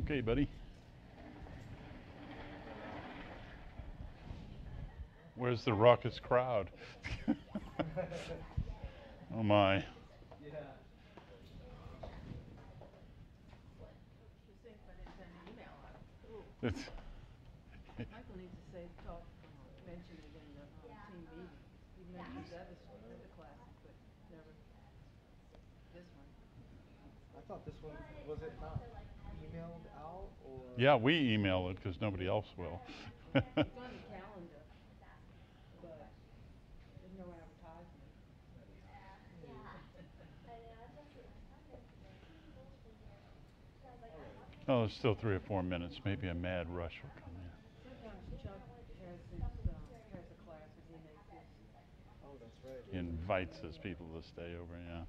Okay, buddy. Where's the raucous crowd? Oh my. It's, Michael needs to say, mention it in the team meeting. He mentions other classes, but never this one. I thought this one, was it not emailed out or? yeah, we email it because nobody else will. It's on the calendar, but there's no advertisement. Oh, there's still 3 or 4 minutes. Maybe a mad rush will come Sometimes Chuck has a class and he makes this. Oh, that's right. in. He invites his people to stay over, yeah.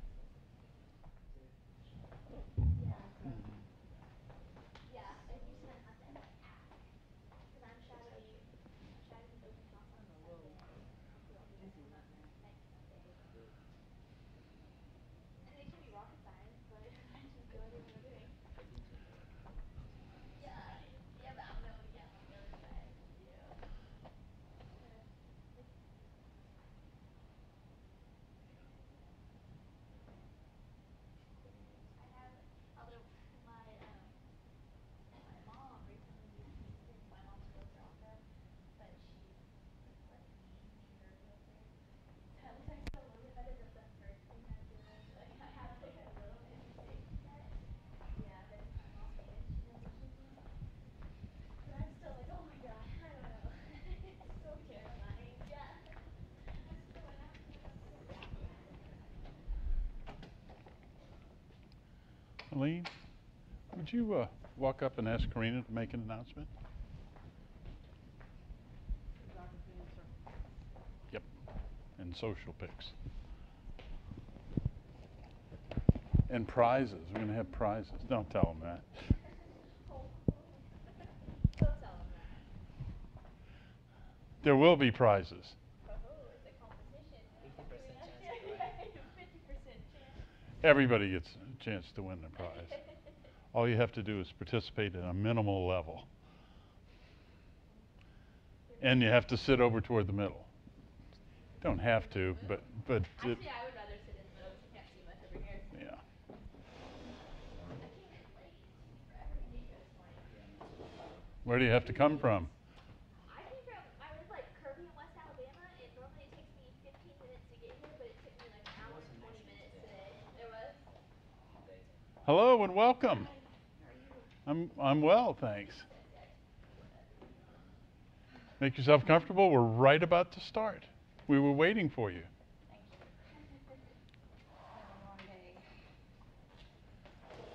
Aline, would you walk up and ask Karina to make an announcement? Yep, and social picks. And prizes. We're going to have prizes. Don't tell them that. There will be prizes. Everybody gets a chance to win the prize. All you have to do is participate at a minimal level. And you have to sit over toward the middle. Don't have to, but Actually, I would rather sit in the middle because you can't see much over here. yeah. I came in late. Forever to get here this morning. Where do you have to come from? I live like Kirby in West Alabama, and normally it takes me 15 minutes to get here, but it took me like an hour and 20 minutes today. It was? Hello and welcome. I'm well, thanks. Make yourself comfortable. We're right about to start. We were waiting for you. Thank you. It's been a long day.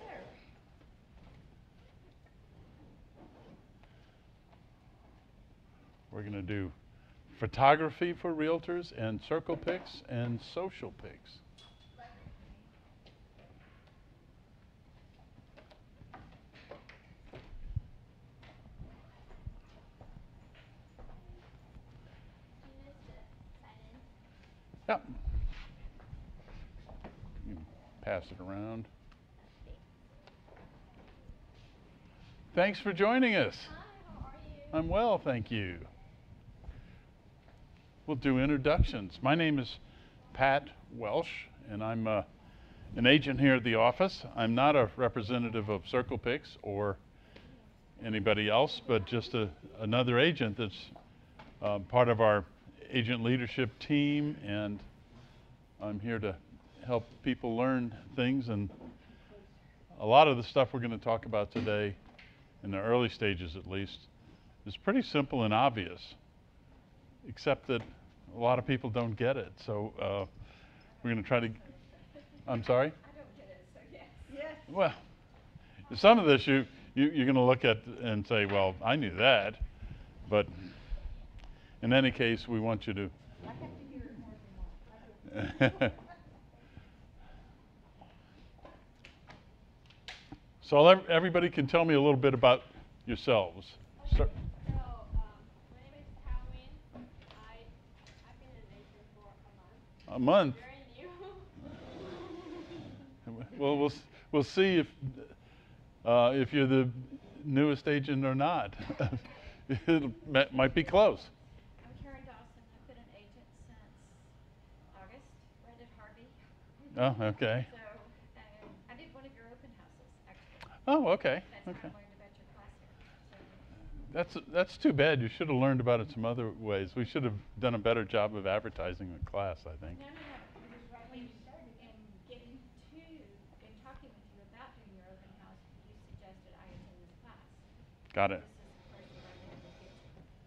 There. We're going to do photography for realtors and Circlepix and social pics. Yep. You can pass it around. Thanks for joining us. Hi, how are you? I'm well, thank you. We'll do introductions. My name is Pat Welsh, and I'm an agent here at the office. I'm not a representative of Circlepix or anybody else, but just another agent that's part of our agent leadership team, and I'm here to help people learn things. And a lot of the stuff we're going to talk about today, in the early stages at least, is pretty simple and obvious, except that a lot of people don't get it. So we're going to try to, I'm sorry? I don't get it, so yes. Yes. Well, some of this you're going to look at and say, well, I knew that, but in any case, we want you to. I have to hear it more than once. So everybody can tell me a little bit about yourselves. Okay. So, my name is Halloween. I've been an agent for a month. A month. Very new. Well, we'll see if you're newest agent or not. It might be close. I'm Karen Dawson. I've been an agent since August, right at Harvey. Oh, okay. So I did one of your open houses, actually. Oh, okay. That's Okay. how I learned about your class here. So, That's too bad. You should have learned about it some other ways. We should have done a better job of advertising the class, I think. no. It was right when you started and getting to and talking with you about doing your open house. You suggested I attend this class. Got it. This is the first that I've been able to get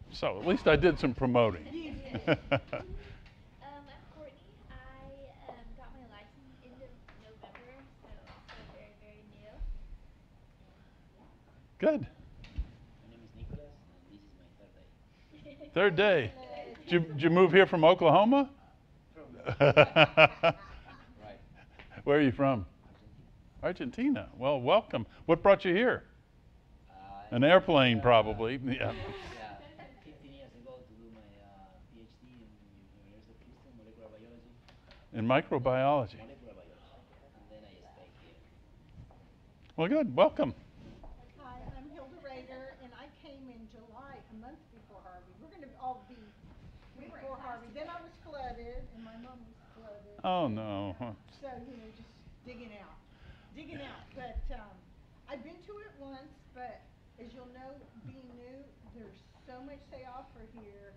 to. So at least I did some promoting. I'm Courtney. I got my license end of November, so also very, very new. Good. My name is Nicholas, and this is my third day. Third day. Did you move here from Oklahoma? Right. Where are you from? Argentina. Well, welcome. What brought you here? An airplane, probably. Yeah. Yeah, 15 years ago to do my PhD in University of Houston, molecular biology. In microbiology. Molecular biology. And then I stayed here. Well, good. Welcome. Hi, I'm Hilda Rader, and I came in July, a month before Harvey. We're going to all be before Harvey. Then I was flooded, and my mom was flooded. Oh, no. So, just digging out. But I've been to it once, but as you'll know, being new, there's so much they offer here.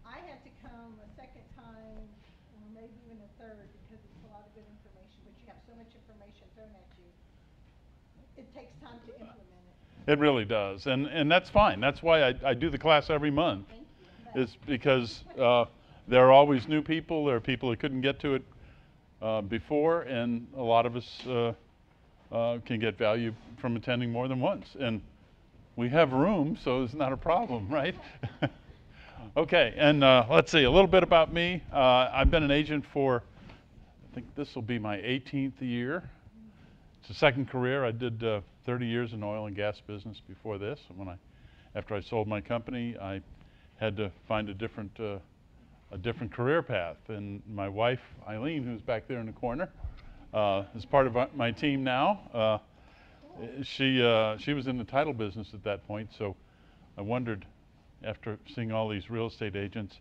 I had to come a second time, or maybe even a third, because it's a lot of good information, but you have so much information thrown at you. It takes time to implement it. It really does. And that's fine. That's why I do the class every month. Thank you. It's because there are always new people. There are people that couldn't get to it before, and a lot of us can get value from attending more than once. And we have room, so it's not a problem, right? Okay, and let's see, a little bit about me. I've been an agent for, I think this will be my 18th year. It's a second career. I did 30 years in oil and gas business before this. And after I sold my company, I had to find a different career path. And my wife, Eileen, who's back there in the corner, is part of my team now. She was in the title business at that point, so I wondered, after seeing all these real estate agents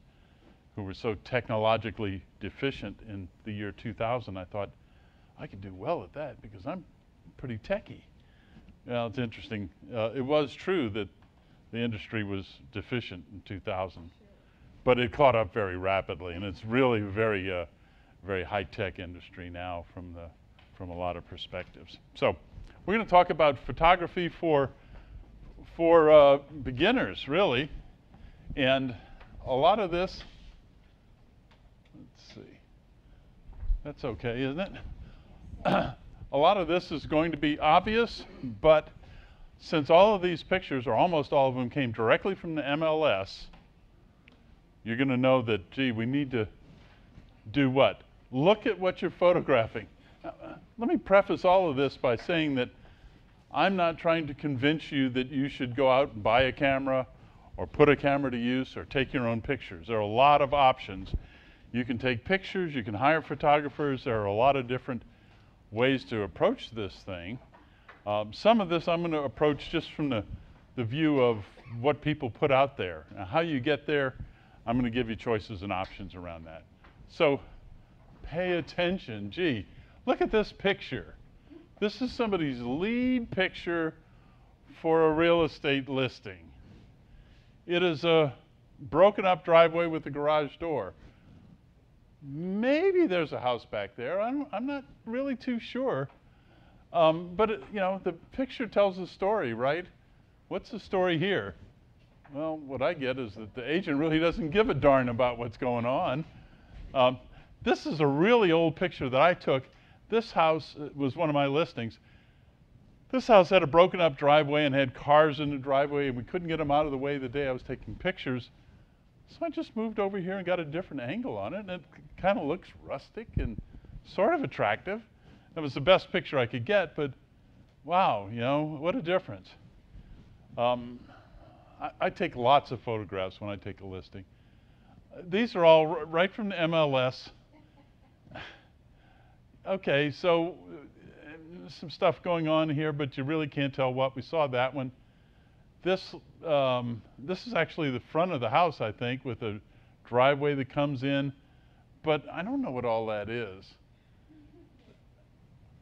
who were so technologically deficient in the year 2000, I thought I could do well at that because I'm pretty techie. Well, it's interesting. It was true that the industry was deficient in 2000, but it caught up very rapidly, and it's really very high-tech industry now from a lot of perspectives. So we're going to talk about photography for beginners, really, and a lot of this. Let's see. That's okay, isn't it? A lot of this is going to be obvious, but since all of these pictures, or almost all of them, came directly from the MLS, you're going to know that, gee, we need to do what? Look at what you're photographing. Let me preface all of this by saying that I'm not trying to convince you that you should go out and buy a camera or put a camera to use or take your own pictures. There are a lot of options. You can take pictures, you can hire photographers. There are a lot of different ways to approach this thing. Some of this I'm going to approach just from the view of what people put out there. Now, how you get there, I'm going to give you choices and options around that. So pay attention. Gee, look at this picture. This is somebody's lead picture for a real estate listing. It is a broken up driveway with a garage door. Maybe there's a house back there. I'm not really too sure. But the picture tells a story, right? What's the story here? Well, what I get is that the agent really doesn't give a darn about what's going on. This is a really old picture that I took. This house was one of my listings. This house had a broken up driveway and had cars in the driveway, and we couldn't get them out of the way the day I was taking pictures. So I just moved over here and got a different angle on it, and it kind of looks rustic and sort of attractive. That was the best picture I could get, but wow, what a difference. I take lots of photographs when I take a listing. These are all right from the MLS. Okay, so some stuff going on here, but you really can't tell what. We saw that one. this is actually the front of the house, I think, with a driveway that comes in, but I don't know what all that is.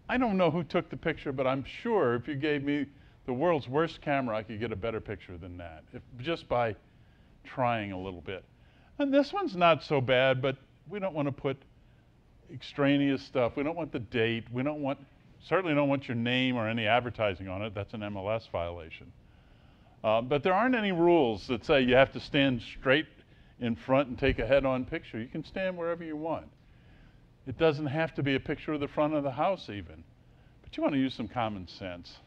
I don't know who took the picture, but I'm sure if you gave me the world's worst camera, I could get a better picture than that, just by trying a little bit. And this one's not so bad, but we don't want to put extraneous stuff. We don't want the date. We certainly don't want your name or any advertising on it. That's an MLS violation. But there aren't any rules that say you have to stand straight in front and take a head-on picture. You can stand wherever you want. It doesn't have to be a picture of the front of the house even, but you want to use some common sense.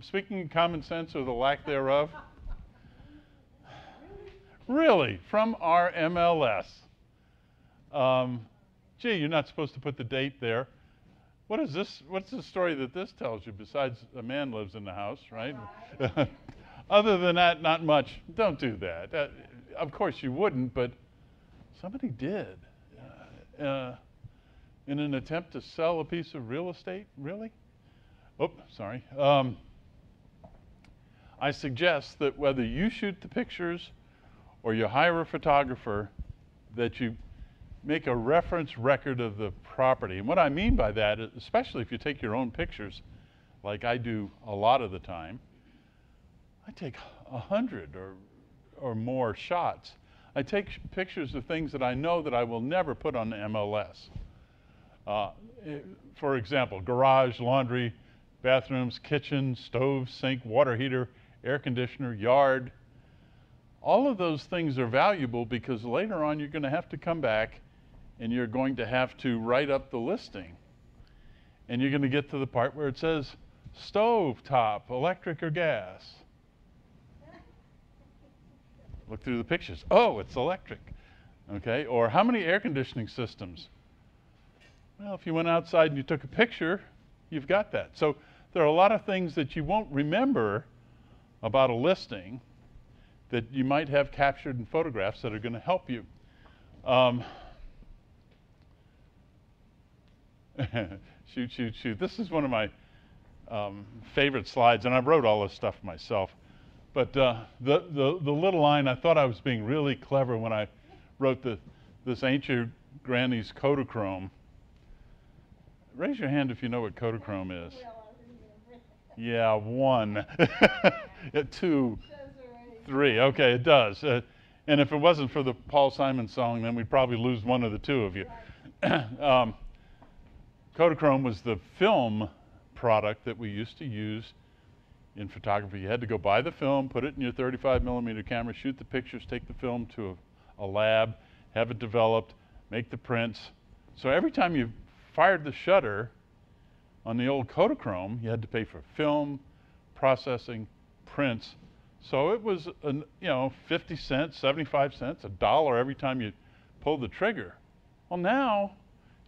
Speaking of common sense or the lack thereof, really, from our MLS. Gee, you're not supposed to put the date there. What is this? What's the story that this tells you besides a man lives in the house, right? Other than that, not much. Don't do that. Of course you wouldn't, but somebody did. In an attempt to sell a piece of real estate? Really? Oh, sorry. I suggest that whether you shoot the pictures or you hire a photographer, that you make a reference record of the property. And what I mean by that, especially if you take your own pictures, like I do a lot of the time, I take 100 or more shots. I take pictures of things that I know that I will never put on the MLS. For example, garage, laundry, bathrooms, kitchen, stove, sink, water heater, air conditioner, yard. All of those things are valuable because later on you're going to have to come back and you're going to have to write up the listing. And you're going to get to the part where it says stove top, electric or gas. Look through the pictures. Oh, it's electric. Okay, or how many air conditioning systems? Well, if you went outside and you took a picture, you've got that. So there are a lot of things that you won't remember about a listing that you might have captured in photographs that are going to help you. Shoot. This is one of my favorite slides, and I wrote all this stuff myself. But the little line, I thought I was being really clever when I wrote this Ain't Your Granny's Kodachrome. Raise your hand if you know what Kodachrome is. Yeah, 1. 2, 3. Okay, it does. And if it wasn't for the Paul Simon song, then we'd probably lose one of the two of you. Kodachrome was the film product that we used to use in photography. You had to go buy the film, put it in your 35mm camera, shoot the pictures, take the film to a lab, have it developed, make the prints. So every time you fired the shutter on the old Kodachrome, you had to pay for film, processing, prints. So it was, 50 cents, 75 cents, $1 every time you pulled the trigger. Well, now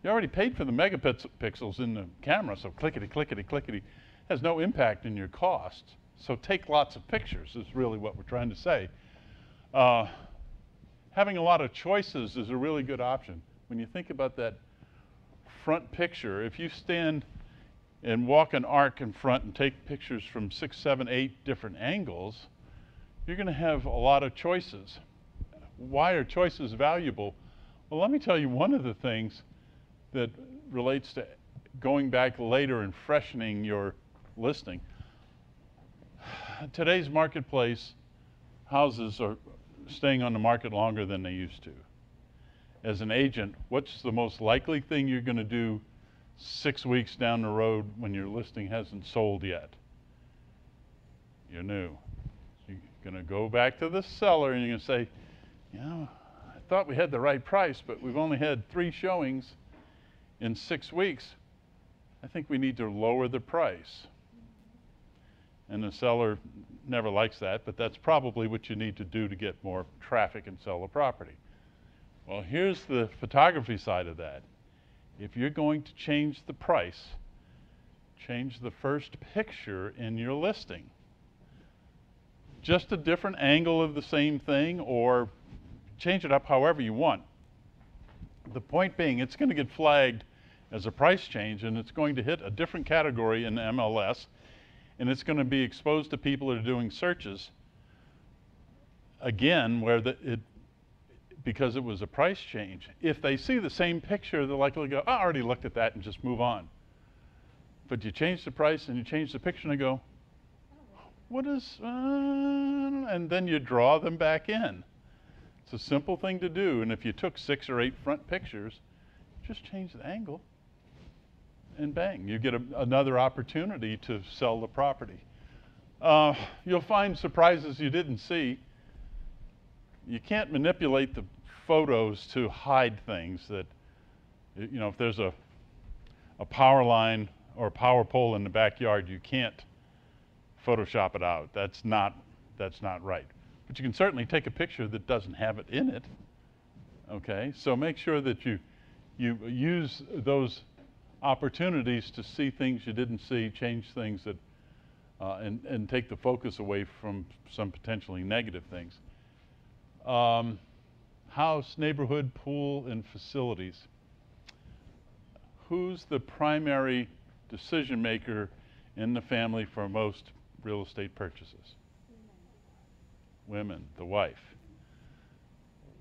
you already paid for the megapixels in the camera, so clickety, clickety, clickety has no impact in your costs. So take lots of pictures is really what we're trying to say. Having a lot of choices is a really good option. When you think about that front picture, if you stand and walk an arc in front and take pictures from 6, 7, 8 different angles, you're going to have a lot of choices. Why are choices valuable? Well, let me tell you one of the things that relates to going back later and freshening your listing. Today's marketplace, houses are staying on the market longer than they used to. As an agent, what's the most likely thing you're going to do 6 weeks down the road when your listing hasn't sold yet? You're new. You're going to go back to the seller and you're going to say, I thought we had the right price, but we've only had 3 showings in 6 weeks. I think we need to lower the price. And the seller never likes that, but that's probably what you need to do to get more traffic and sell a property. Well, here's the photography side of that. If you're going to change the price, change the first picture in your listing. Just a different angle of the same thing, or change it up however you want. The point being, it's going to get flagged as a price change, and it's going to hit a different category in MLS, and it's going to be exposed to people that are doing searches, again, where because it was a price change. If they see the same picture, they're likely to go, oh, I already looked at that, and just move on. But you change the price and you change the picture and they go, what is, and then you draw them back in. It's a simple thing to do, and if you took 6 or 8 front pictures, just change the angle, and bang, you get another opportunity to sell the property. You'll find surprises you didn't see. You can't manipulate the photos to hide things that, you know, if there's a power line or a power pole in the backyard, you can't Photoshop it out. That's not right. But you can certainly take a picture that doesn't have it in it. Okay, so make sure that you use those opportunities to see things you didn't see, change things that, and take the focus away from some potentially negative things. House, neighborhood, pool, and facilities. Who's the primary decision maker in the family for most real estate purchases? Women, the wife.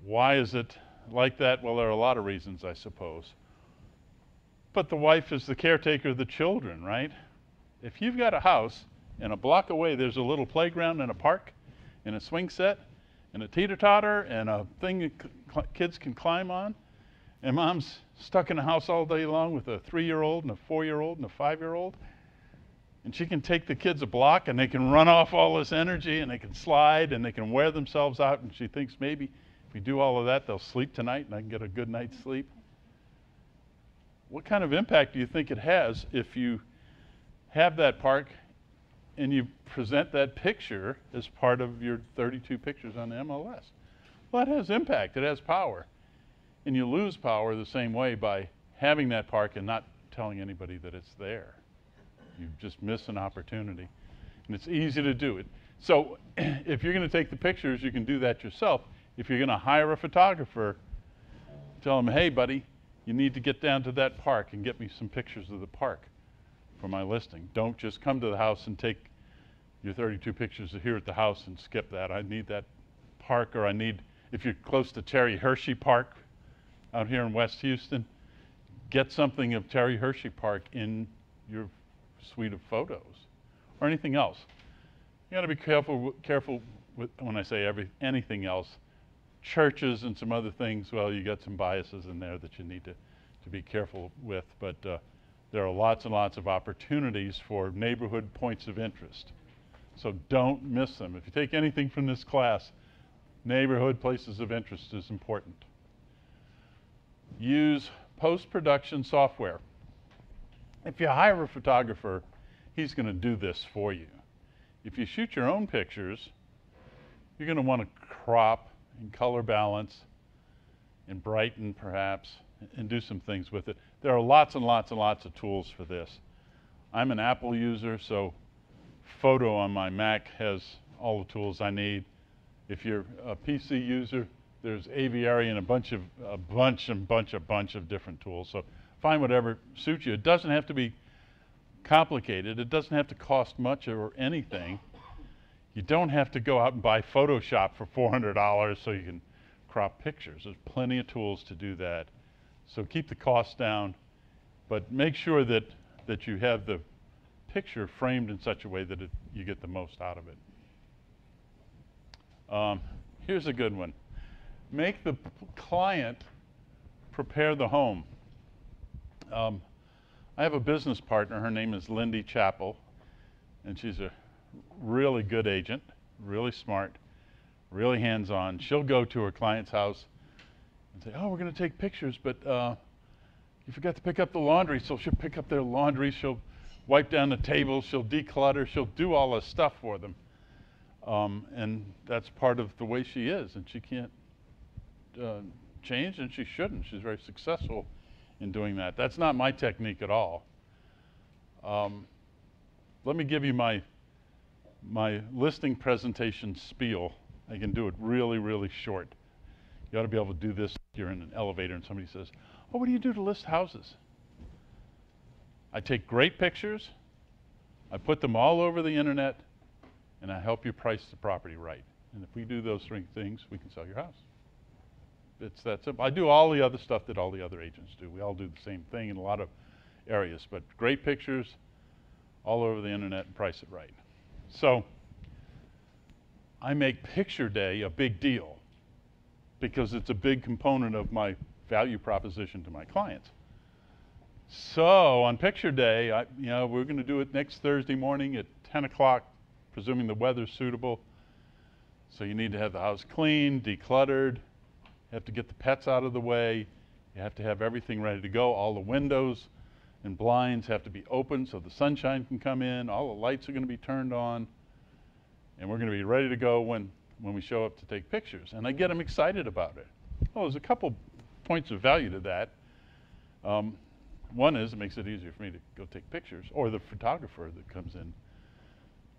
Why is it like that? Well, there are a lot of reasons, I suppose. But the wife is the caretaker of the children, right? If you've got a house and a block away there's a little playground and a park and a swing set and a teeter-totter and a thing that kids can climb on, and mom's stuck in the house all day long with a 3-year-old and a 4-year-old and a 5-year-old, and she can take the kids a block and they can run off all this energy and they can slide and they can wear themselves out, and she thinks maybe if we do all of that they'll sleep tonight and I can get a good night's sleep. What kind of impact do you think it has if you have that park and you present that picture as part of your 32 pictures on the MLS? Well, it has impact, it has power. And you lose power the same way by having that park and not telling anybody that it's there. You just miss an opportunity. And it's easy to do it. So if you're going to take the pictures, you can do that yourself. If you're going to hire a photographer, tell him, hey, buddy, you need to get down to that park and get me some pictures of the park for my listing. Don't just come to the house and take your 32 pictures here at the house and skip that. I need that park, or I need, if you're close to Terry Hershey Park out here in West Houston, get something of Terry Hershey Park in your suite of photos, or anything else. You got to be careful with, when I say anything else. Churches and some other things, well, you got some biases in there that you need to be careful with, but there are lots and lots of opportunities for neighborhood points of interest. So don't miss them. If you take anything from this class, neighborhood places of interest is important. Use post-production software. If you hire a photographer, he's going to do this for you. If you shoot your own pictures, you're going to want to crop and color balance and brighten perhaps and do some things with it. There are lots and lots and lots of tools for this. I'm an Apple user, so Photo on my Mac has all the tools I need. If you're a PC user, there's Aviary and a bunch of different tools. So find whatever suits you. It doesn't have to be complicated. It doesn't have to cost much or anything. You don't have to go out and buy Photoshop for $400 so you can crop pictures. There's plenty of tools to do that. So keep the costs down, but make sure that you have the picture framed in such a way that you get the most out of it. Here's a good one. Make the client prepare the home. I have a business partner. Her name is Lindy Chappell, and she's a really good agent, really smart, really hands-on. She'll go to her client's house and say, oh, we're going to take pictures, but you forgot to pick up the laundry. So she'll pick up their laundry, she'll wipe down the table, she'll declutter, she'll do all this stuff for them. And that's part of the way she is, and she can't change, and she shouldn't. She's very successful in doing that. That's not my technique at all. Let me give you my listing presentation spiel. I can do it really, really short. You ought to be able to do this if you're in an elevator and somebody says, oh, what do you do to list houses? I take great pictures, I put them all over the internet, and I help you price the property right. And if we do those 3 things, we can sell your house. It's that simple. I do all the other stuff that all the other agents do. We all do the same thing in a lot of areas, but great pictures all over the internet and price it right. So I make picture day a big deal because it's a big component of my value proposition to my clients. So on picture day, we're going to do it next Thursday morning at 10 o'clock, presuming the weather's suitable. So you need to have the house clean, decluttered. You have to get the pets out of the way. You have to have everything ready to go. All the windows and blinds have to be open so the sunshine can come in. All the lights are going to be turned on. And we're going to be ready to go when we show up to take pictures. And I get them excited about it. Well, there's a couple points of value to that. One is it makes it easier for me to go take pictures, or the photographer that comes in.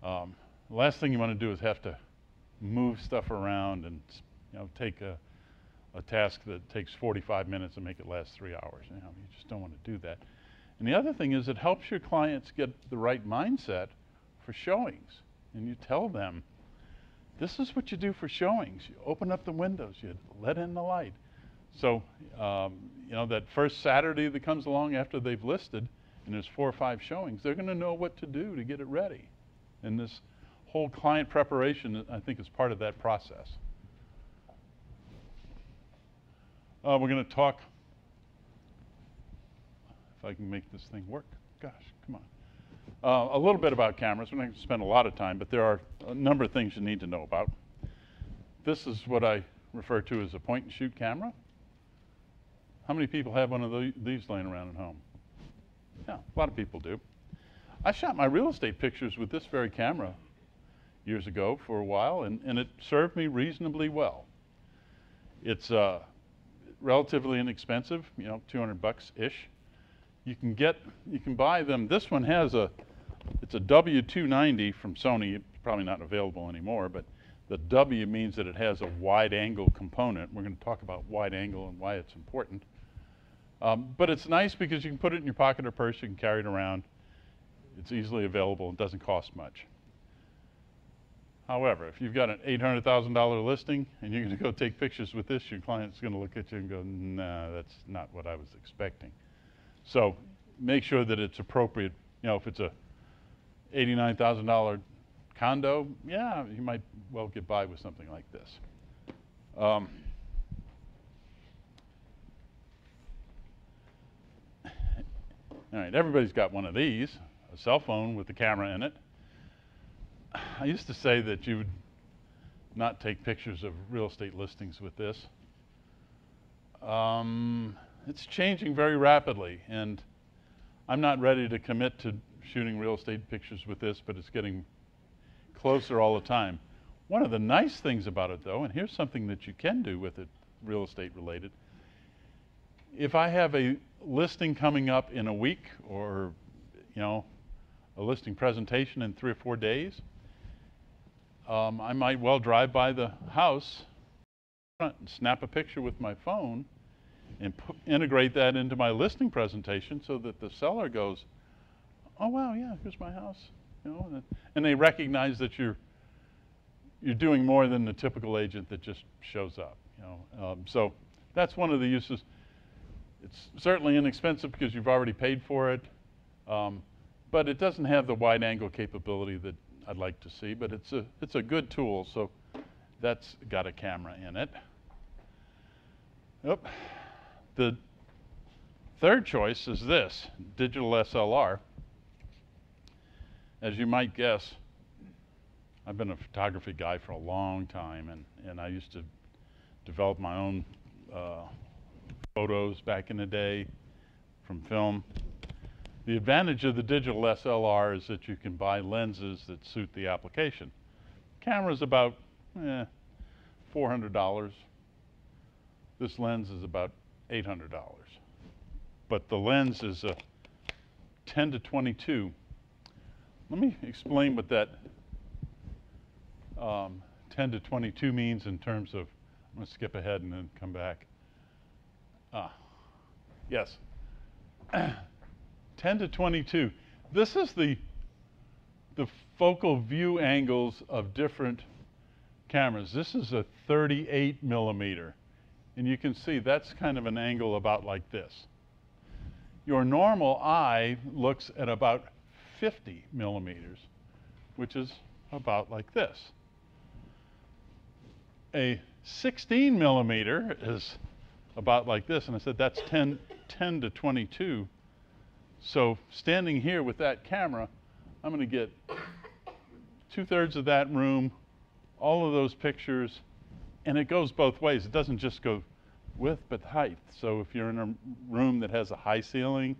The last thing you want to do is have to move stuff around and take a task that takes 45 minutes and make it last 3 hours. You just don't want to do that. And the other thing is it helps your clients get the right mindset for showings. And you tell them, this is what you do for showings. You open up the windows, you let in the light. So, that first Saturday that comes along after they've listed, and there's 4 or 5 showings, they're going to know what to do to get it ready. And this whole client preparation, I think, is part of that process. We're going to talk, if I can make this thing work. Gosh, come on. A little bit about cameras. We're not going to spend a lot of time, but there are a number of things you need to know about. This is what I refer to as a point-and-shoot camera. How many people have one of these laying around at home? Yeah, a lot of people do. I shot my real estate pictures with this very camera years ago for a while, and it served me reasonably well. It's relatively inexpensive, $200-ish. You can buy them. This one has it's a W290 from Sony. It's probably not available anymore, but the W means that it has a wide angle component. We're going to talk about wide angle and why it's important. But it's nice because you can put it in your pocket or purse, you can carry it around. It's easily available, and doesn't cost much. However, if you've got an $800,000 listing and you're going to go take pictures with this, your client's going to look at you and go, nah, that's not what I was expecting. So make sure that it's appropriate. If it's a $89,000 condo, yeah, you might well get by with something like this. All right, everybody's got one of these, a cell phone with the camera in it. I used to say that you would not take pictures of real estate listings with this. It's changing very rapidly, and I'm not ready to commit to shooting real estate pictures with this, but it's getting closer all the time. One of the nice things about it, though, and here's something that you can do with it, real estate related. If I have a listing coming up in a week, or a listing presentation in 3 or 4 days, I might well drive by the house and snap a picture with my phone and integrate that into my listing presentation so that the seller goes, oh wow, yeah, here's my house, and they recognize that you're doing more than the typical agent that just shows up. So that's one of the uses. It's certainly inexpensive because you've already paid for it, but it doesn't have the wide angle capability that I'd like to see, but it's a good tool. So that's got a camera in it. Yep. The third choice is this, digital SLR. As you might guess, I've been a photography guy for a long time, and I used to develop my own photos back in the day from film. The advantage of the digital SLR is that you can buy lenses that suit the application. Camera's about $400. This lens is about $800. But the lens is a 10 to 22. Let me explain what that 10 to 22 means in terms of, I'm going to skip ahead and then come back. Yes. 10 to 22. This is the the focal view angles of different cameras. This is a 38 millimeter. And you can see that's kind of an angle about like this. Your normal eye looks at about 50 millimeters, which is about like this. A 16 millimeter is about like this, and I said that's 10 to 22. So standing here with that camera, I'm going to get 2/3 of that room, all of those pictures, and it goes both ways. It doesn't just go width but height. So if you're in a room that has a high ceiling,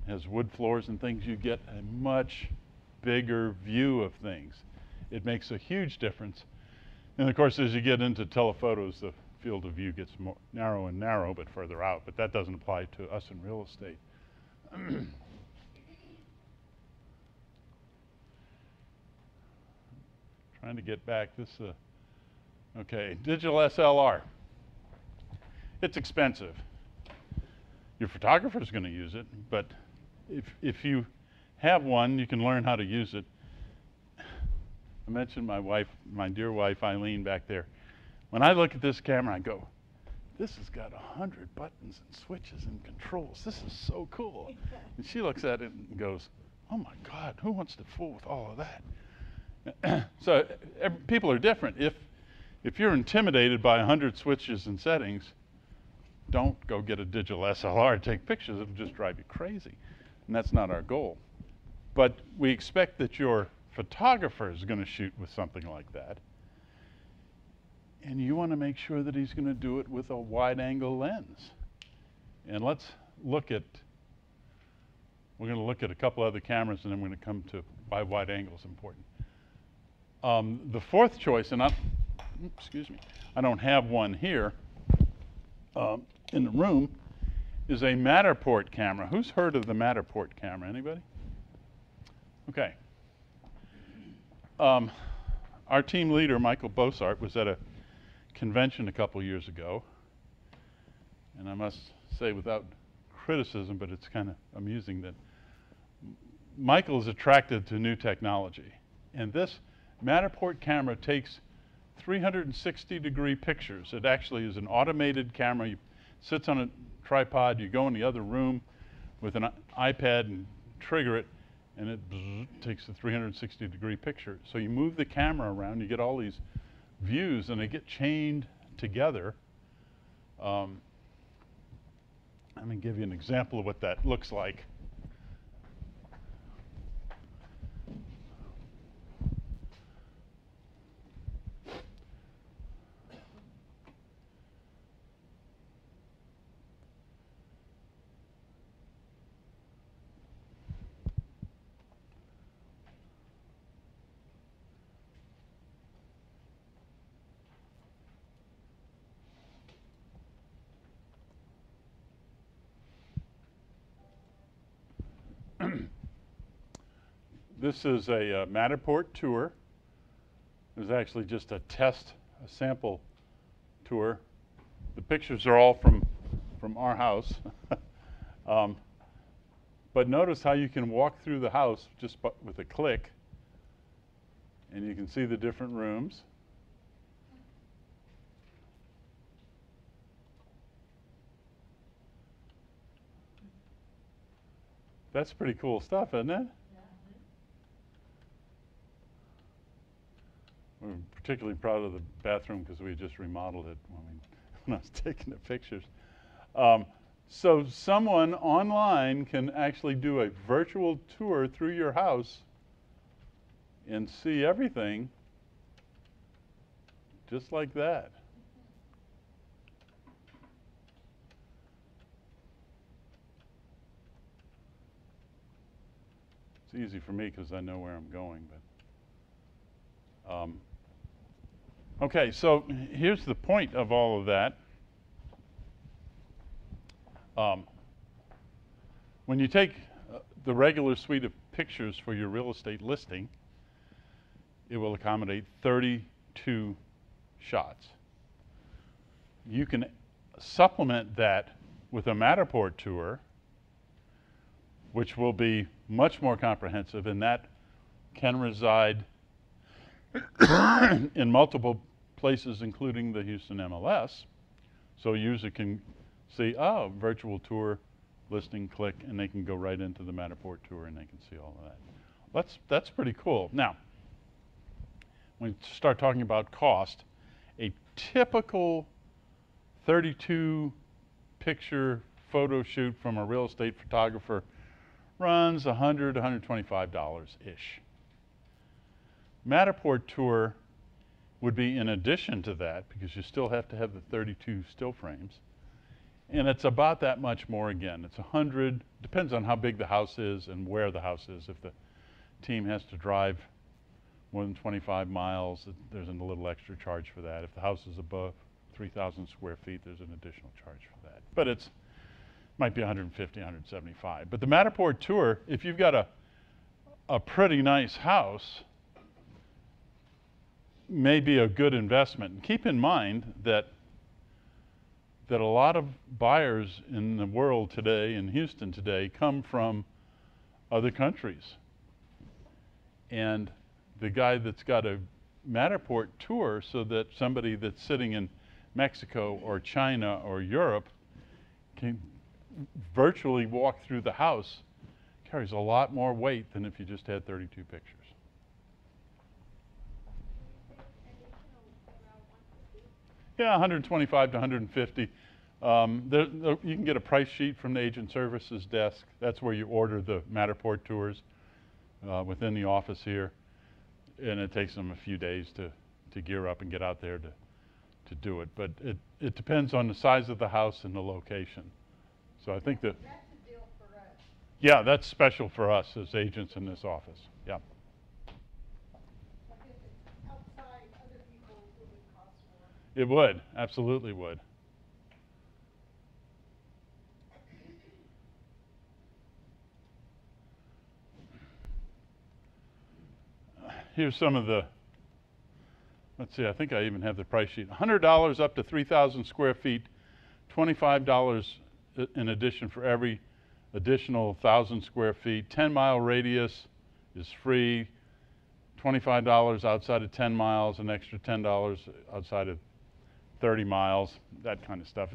has wood floors and things, you get a much bigger view of things. It makes a huge difference. And of course, as you get into telephotos, the field of view gets more narrow and narrow, but further out. But that doesn't apply to us in real estate. Trying to get back this. Okay, digital SLR. It's expensive. Your photographer is going to use it, but if you have one, you can learn how to use it. I mentioned my wife, my dear wife Eileen back there. When I look at this camera, I go, this has got 100 buttons and switches and controls. This is so cool. And she looks at it and goes, oh my God, who wants to fool with all of that? So people are different. If you're intimidated by 100 switches and settings, don't go get a digital SLR and take pictures. It'll just drive you crazy. And that's not our goal. But we expect that your photographer is going to shoot with something like that. And you want to make sure that he's going to do it with a wide angle lens. And let's look at, we're going to look at a couple other cameras and then we're going to come to why wide angle is important. The fourth choice, and excuse me, I don't have one here in the room, is a Matterport camera. Who's heard of the Matterport camera? Anybody? Okay. Our team leader, Michael Bossart, was at a convention a couple years ago, and I must say without criticism, but it's kind of amusing that Michael is attracted to new technology. And this Matterport camera takes 360-degree pictures. It actually is an automated camera. It sits on a tripod. You go in the other room with an iPad and trigger it, and it takes a 360-degree picture. So you move the camera around, you get all these views, and they get chained together. Let me give you an example of what that looks like. This is a Matterport tour. It was actually just a sample tour. The pictures are all from our house. But notice how you can walk through the house just with a click, and you can see the different rooms. That's pretty cool stuff, isn't it? We're particularly proud of the bathroom because we just remodeled it when I was taking the pictures. So someone online can actually do a virtual tour through your house and see everything just like that. It's easy for me because I know where I'm going, but okay, so here's the point of all of that. When you take the regular suite of pictures for your real estate listing, it will accommodate 32 shots. You can supplement that with a Matterport tour, which will be much more comprehensive, and that can reside in multiple places, including the Houston MLS. So a user can see, oh, virtual tour, listing, click, and they can go right into the Matterport tour and they can see all of that. That's pretty cool. Now, when we start talking about cost, a typical 32 picture photo shoot from a real estate photographer runs $100, $125-ish. Matterport tour would be in addition to that, because you still have to have the 32 still frames. And it's about that much more again. It's 100, depends on how big the house is and where the house is. If the team has to drive more than 25 miles, there's a little extra charge for that. If the house is above 3,000 square feet, there's an additional charge for that. But it's might be 150, 175. But the Matterport tour, if you've got a pretty nice house, may be a good investment. And keep in mind that a lot of buyers in the world today, in Houston today, come from other countries. And the guy that's got a Matterport tour, so that somebody that's sitting in Mexico or China or Europe can virtually walk through the house, carries a lot more weight than if you just had 32 pictures. Yeah, 125 to 150. You can get a price sheet from the agent services desk. That's where you order the Matterport tours within the office here. And it takes them a few days to gear up and get out there to do it. But it depends on the size of the house and the location. So I think that... That's a deal for us. Yeah, that's special for us as agents in this office. Yeah. Like if it's outside, other people, it would cost more. It would, absolutely would. Here's some of the, let's see, I think I even have the price sheet. $100 up to 3,000 square feet, $25 in addition for every additional 1,000 square feet. 10-mile radius is free. $25 outside of 10 miles, an extra $10 outside of 30 miles, that kind of stuff.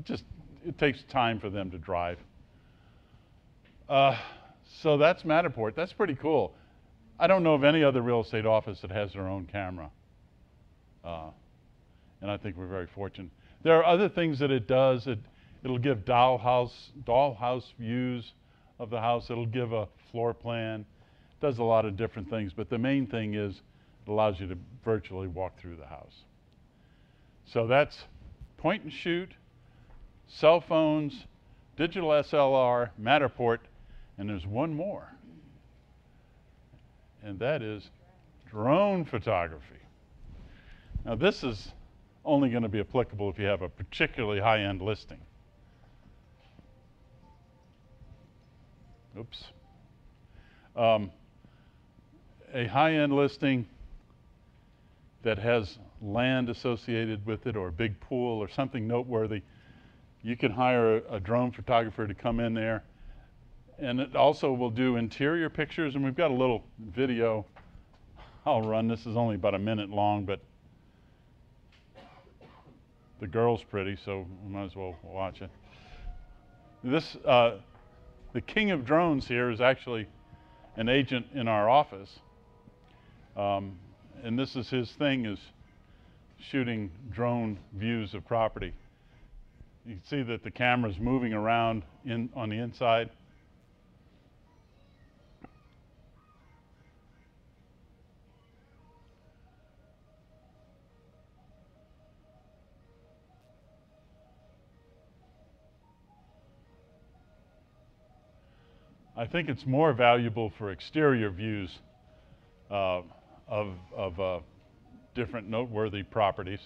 It takes time for them to drive. So that's Matterport. That's pretty cool. I don't know of any other real estate office that has their own camera. And I think we're very fortunate. There are other things that it does. It'll give dollhouse views of the house. It'll give a floor plan. It does a lot of different things, but the main thing is it allows you to virtually walk through the house. So that's point and shoot, cell phones, digital SLR, Matterport, and there's one more. And that is drone photography. Now this is only going to be applicable if you have a particularly high-end listing. Oops. A high-end listing that has land associated with it or a big pool or something noteworthy, you can hire a drone photographer to come in there. And it also will do interior pictures, and we've got a little video I'll run. This is only about a minute long, but the girl's pretty, so we might as well watch it. This, the king of drones here is actually an agent in our office. And this is his thing, is shooting drone views of property. You can see that the camera's moving around on the inside. I think it's more valuable for exterior views of different noteworthy properties.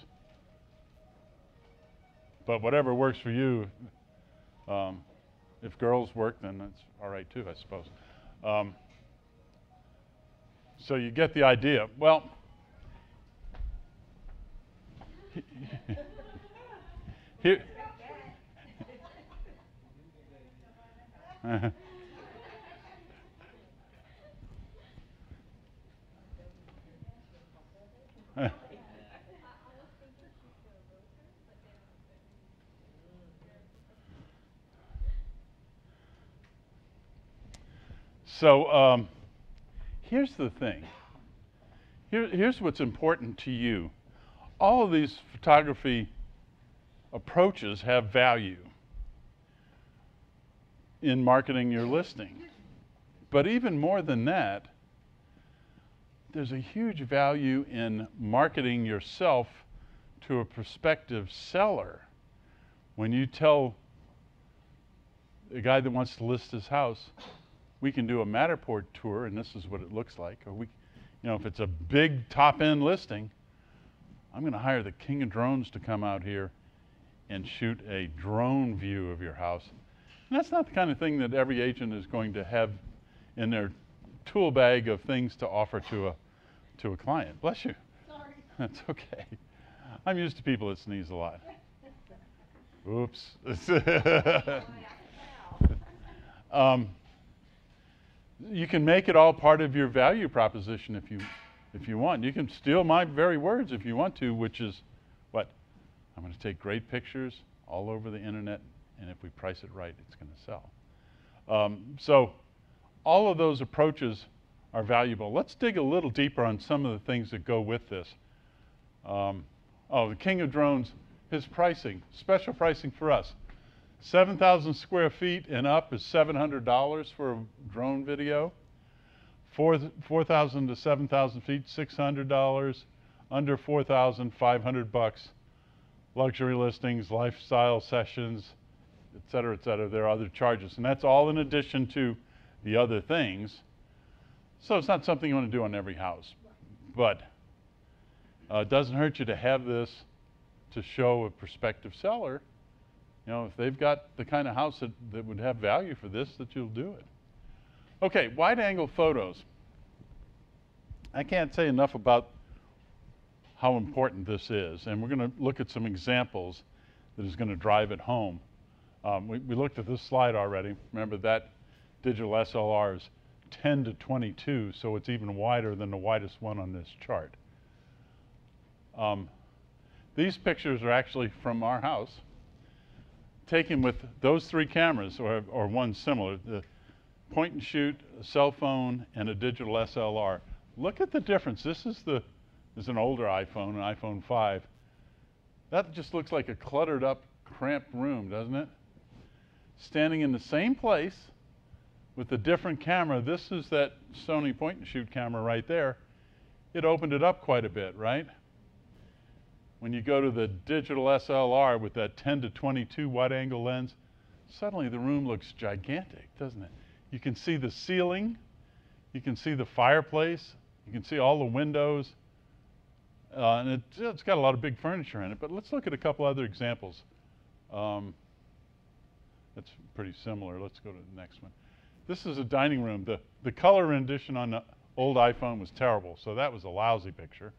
But whatever works for you, if girls work, then that's all right too, I suppose. So you get the idea. Well, here. So here's the thing. Here's what's important to you. All of these photography approaches have value in marketing your listing. But even more than that, there's a huge value in marketing yourself to a prospective seller. When you tell a guy that wants to list his house, we can do a Matterport tour and this is what it looks like. Or we, you know, if it's a big top-end listing, I'm going to hire the king of drones to come out here and shoot a drone view of your house. And that's not the kind of thing that every agent is going to have in their tool bag of things to offer to a client. Bless you. Sorry. That's okay. I'm used to people that sneeze a lot. Oops. You can make it all part of your value proposition if you want. You can steal my very words if you want to, which is what? I'm going to take great pictures all over the internet, and if we price it right, it's going to sell. So all of those approaches are valuable. Let's dig a little deeper on some of the things that go with this. The king of drones, his pricing, special pricing for us. 7,000 square feet and up is $700 for a drone video. 4,000 to 7,000 feet, $600. Under 4,000, $500. Luxury listings, lifestyle sessions, et cetera, et cetera. There are other charges, and that's all in addition to the other things. So it's not something you want to do on every house, but it doesn't hurt you to have this to show a prospective seller. You know, if they've got the kind of house that would have value for this, that you'll do it. Okay, wide angle photos. I can't say enough about how important this is, and we're going to look at some examples that is going to drive it home. We looked at this slide already. Remember that digital SLR is 10 to 22, so it's even wider than the widest one on this chart. These pictures are actually from our house, taken with those three cameras, or one similar, the point and shoot, a cell phone, and a digital SLR. Look at the difference. This is an older iPhone, an iPhone 5. That just looks like a cluttered up, cramped room, doesn't it? Standing in the same place with a different camera. This is that Sony point and shoot camera right there. It opened it up quite a bit, right? When you go to the digital SLR with that 10 to 22 wide angle lens, suddenly the room looks gigantic, doesn't it? You can see the ceiling, you can see the fireplace, you can see all the windows, and it's got a lot of big furniture in it. But let's look at a couple other examples. That's pretty similar. Let's go to the next one. This is a dining room. The color rendition on the old iPhone was terrible, so that was a lousy picture.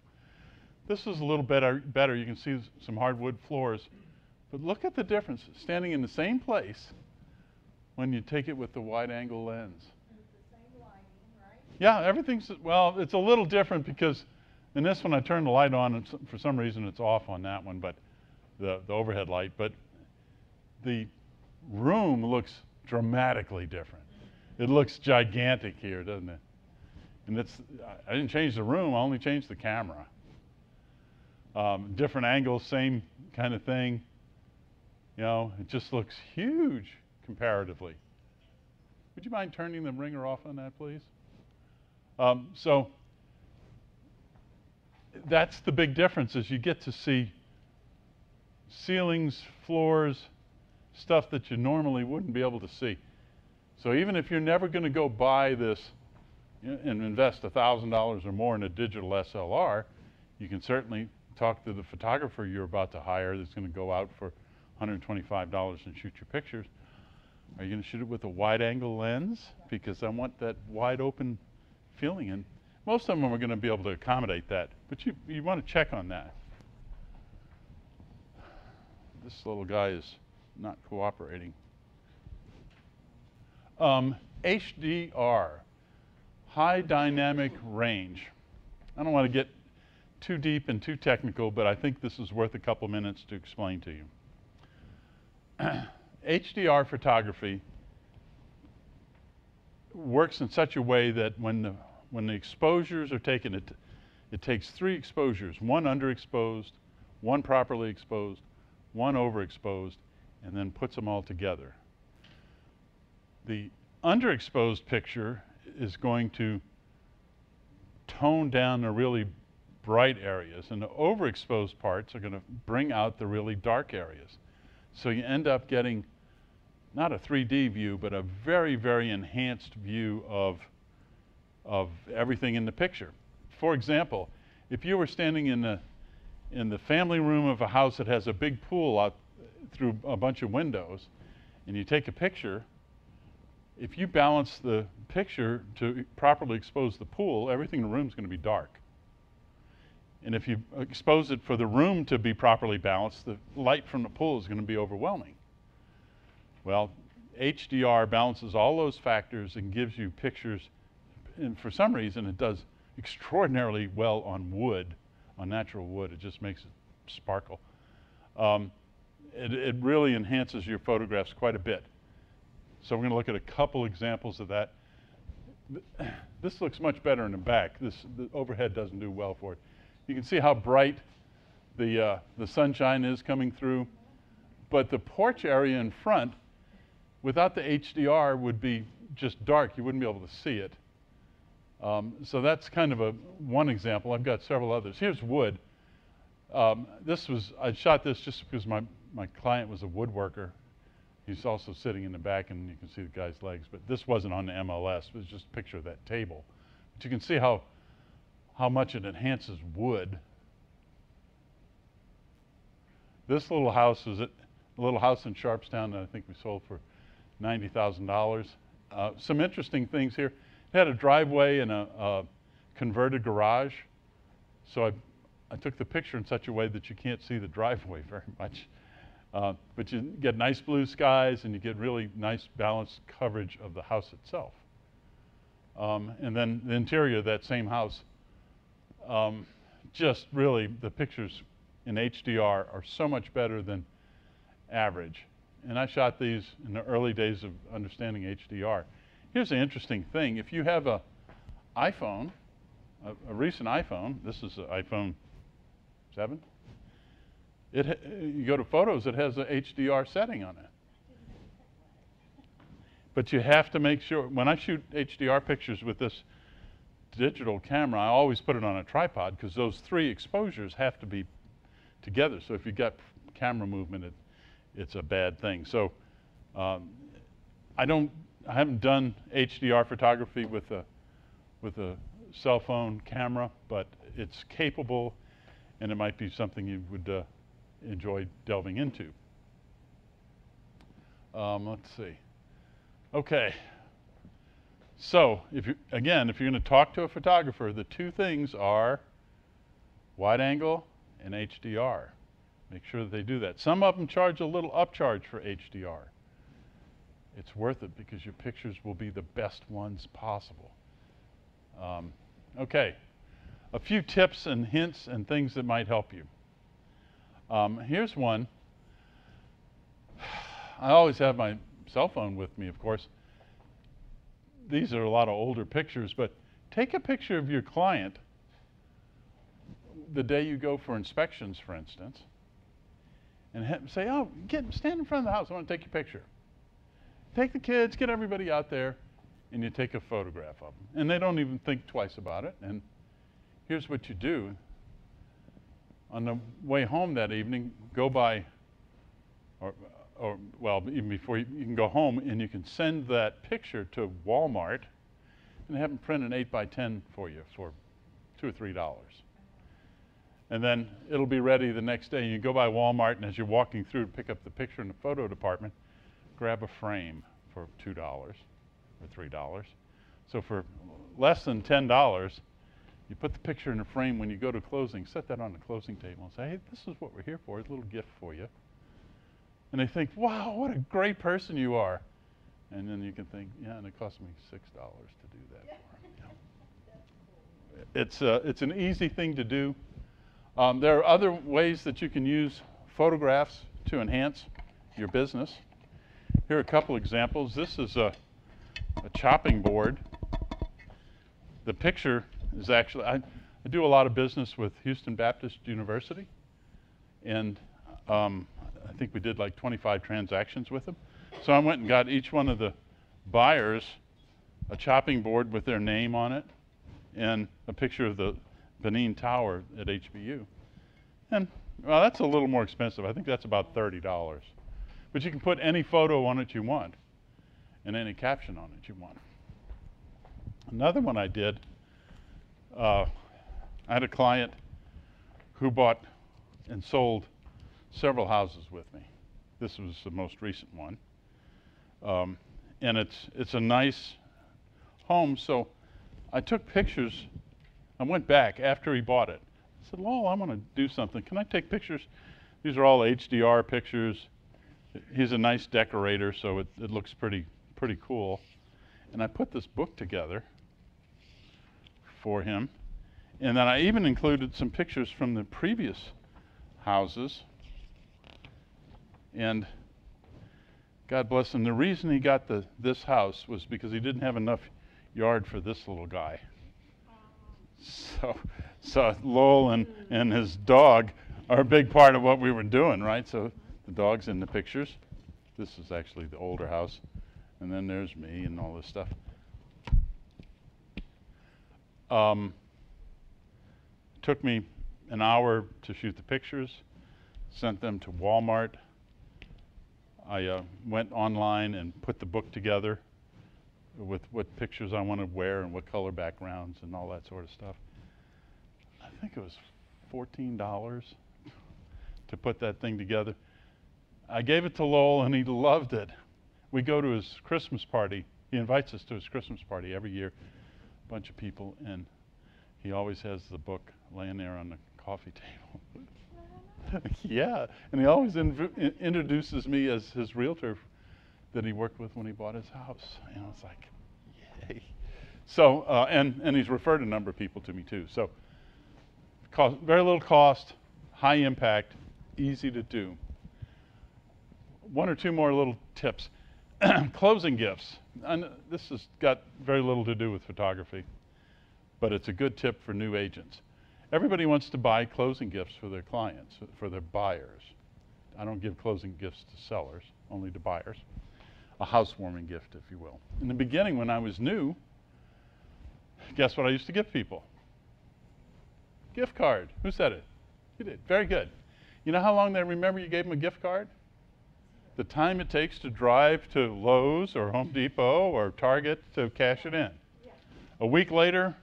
This is a little better. You can see some hardwood floors. But look at the difference, standing in the same place when you take it with the wide angle lens. And it's the same lighting, right? Yeah, everything's, well, it's a little different because in this one I turned the light on and for some reason it's off on that one, but the overhead light. But the room looks dramatically different. It looks gigantic here, doesn't it? And I didn't change the room, I only changed the camera. Different angles, same kind of thing. You know, it just looks huge comparatively. Would you mind turning the ringer off on that, please? So that's the big difference, is you get to see ceilings, floors, stuff that you normally wouldn't be able to see. So even if you're never going to go buy this and invest $1,000 or more in a digital SLR, you can certainly talk to the photographer you're about to hire that's going to go out for $125 and shoot your pictures. Are you going to shoot it with a wide angle lens? Because I want that wide open feeling, and most of them are going to be able to accommodate that, but you want to check on that. This little guy is not cooperating. HDR, high dynamic range. I don't want to get too deep and too technical, but I think this is worth a couple minutes to explain to you. HDR photography works in such a way that when the exposures are taken, it takes 3 exposures, one underexposed, one properly exposed, one overexposed, and then puts them all together. The underexposed picture is going to tone down the really bright areas, and the overexposed parts are going to bring out the really dark areas. So you end up getting not a 3D view, but a very, very enhanced view of everything in the picture. For example, if you were standing in the family room of a house that has a big pool out through a bunch of windows, and you take a picture, if you balance the picture to properly expose the pool, everything in the room is going to be dark. And if you expose it for the room to be properly balanced, the light from the pool is going to be overwhelming. Well, HDR balances all those factors and gives you pictures, and for some reason it does extraordinarily well on wood, on natural wood. It just makes it sparkle. It really enhances your photographs quite a bit. So we're going to look at a couple examples of that. This looks much better in the back. The overhead doesn't do well for it. You can see how bright the sunshine is coming through, but the porch area in front, without the HDR, would be just dark. You wouldn't be able to see it. So that's kind of one example. I've got several others. Here's wood. I shot this just because my client was a woodworker. He's also sitting in the back, and you can see the guy's legs. But this wasn't on the MLS. It was just a picture of that table. But you can see how much it enhances wood. This little house is a little house in Sharpstown that I think we sold for $90,000. Some interesting things here. It had a driveway and a converted garage. So I took the picture in such a way that you can't see the driveway very much. But you get nice blue skies, and you get really nice balanced coverage of the house itself. And then the interior of that same house, just really, the pictures in HDR are so much better than average. And I shot these in the early days of understanding HDR. Here's the interesting thing. If you have a iPhone, a recent iPhone, this is an iPhone 7, you go to Photos, it has a HDR setting on it. But you have to make sure, when I shoot HDR pictures with this digital camera, I always put it on a tripod because those 3 exposures have to be together. So if you've got camera movement, it's a bad thing. So I haven't done HDR photography with a cell phone camera, but it's capable, and it might be something you would enjoy delving into. Let's see. Okay. So if you're going to talk to a photographer, the 2 things are wide angle and HDR. Make sure that they do that. Some of them charge a little upcharge for HDR. It's worth it because your pictures will be the best ones possible. Okay. A few tips and hints and things that might help you. Here's one. I always have my cell phone with me, of course. These are a lot of older pictures, but take a picture of your client the day you go for inspections, for instance, and say, oh, stand in front of the house. I want to take your picture. Take the kids, get everybody out there, and you take a photograph of them. And they don't even think twice about it. And here's what you do. On the way home that evening, go by, or well, even before you can go home, and you can send that picture to Walmart and have them print an 8x10 for you for $2 or $3. And then it'll be ready the next day. You go by Walmart, and as you're walking through to pick up the picture in the photo department, grab a frame for $2 or $3. So for less than $10, you put the picture in a frame. When you go to closing, set that on the closing table and say, hey, this is what we're here for. It's a little gift for you. And they think, wow, what a great person you are. And then you can think, yeah, and it cost me $6 to do that for them. It's an easy thing to do. There are other ways that you can use photographs to enhance your business. Here are a couple examples. This is a chopping board. The picture is actually, I do a lot of business with Houston Baptist University, and I think we did like 25 transactions with them. So I went and got each one of the buyers a chopping board with their name on it and a picture of the Benin Tower at HBU. And well, that's a little more expensive. I think that's about $30. But you can put any photo on it you want and any caption on it you want. Another one I did, I had a client who bought and sold several houses with me. This was the most recent one. And it's a nice home, so I took pictures. I went back after he bought it. I said, Lowell, I want to do something. Can I take pictures? These are all HDR pictures. He's a nice decorator, so it looks pretty cool. And I put this book together for him. And then I even included some pictures from the previous houses. And God bless him, the reason he got this house was because he didn't have enough yard for this little guy. So Lowell and his dog are a big part of what we were doing, right? So the dog's in the pictures. This is actually the older house. And then there's me and all this stuff. Took me an hour to shoot the pictures, sent them to Walmart. I went online and put the book together with what pictures I want to wear and what color backgrounds and all that sort of stuff. I think it was $14 to put that thing together. I gave it to Lowell and he loved it. We go to his Christmas party. He invites us to his Christmas party every year, a bunch of people, and he always has the book laying there on the coffee table. Yeah, and he always introduces me as his realtor that he worked with when he bought his house. And I was like, yay. So, and he's referred a number of people to me too. So, very little cost, high impact, easy to do. One or two more little tips. Closing gifts. And this has got very little to do with photography, but it's a good tip for new agents. Everybody wants to buy closing gifts for their clients, for their buyers. I don't give closing gifts to sellers, only to buyers. A housewarming gift, if you will. In the beginning, when I was new, guess what I used to give people? Gift card. Who said it? You did. Very good. You know how long they remember you gave them a gift card? The time it takes to drive to Lowe's or Home Depot or Target to cash it in. A week later,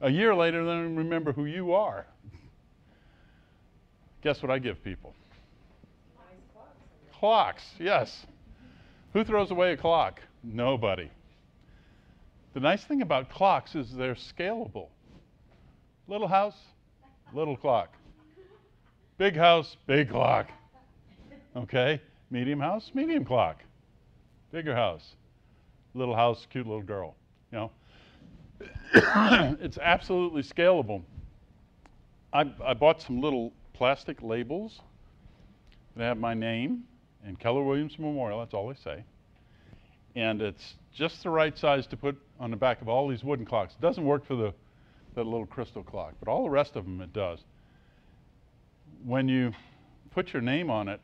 a year later, they don't remember who you are. Guess what I give people? Clocks, yes. Who throws away a clock? Nobody. The nice thing about clocks is they're scalable. Little house, little clock. Big house, big clock. Okay, medium house, medium clock. Bigger house, little house, cute little girl, you know. It's absolutely scalable. I bought some little plastic labels that have my name and Keller Williams Memorial, that's all they say. And it's just the right size to put on the back of all these wooden clocks. It doesn't work for the little crystal clock, but all the rest of them it does. When you put your name on it,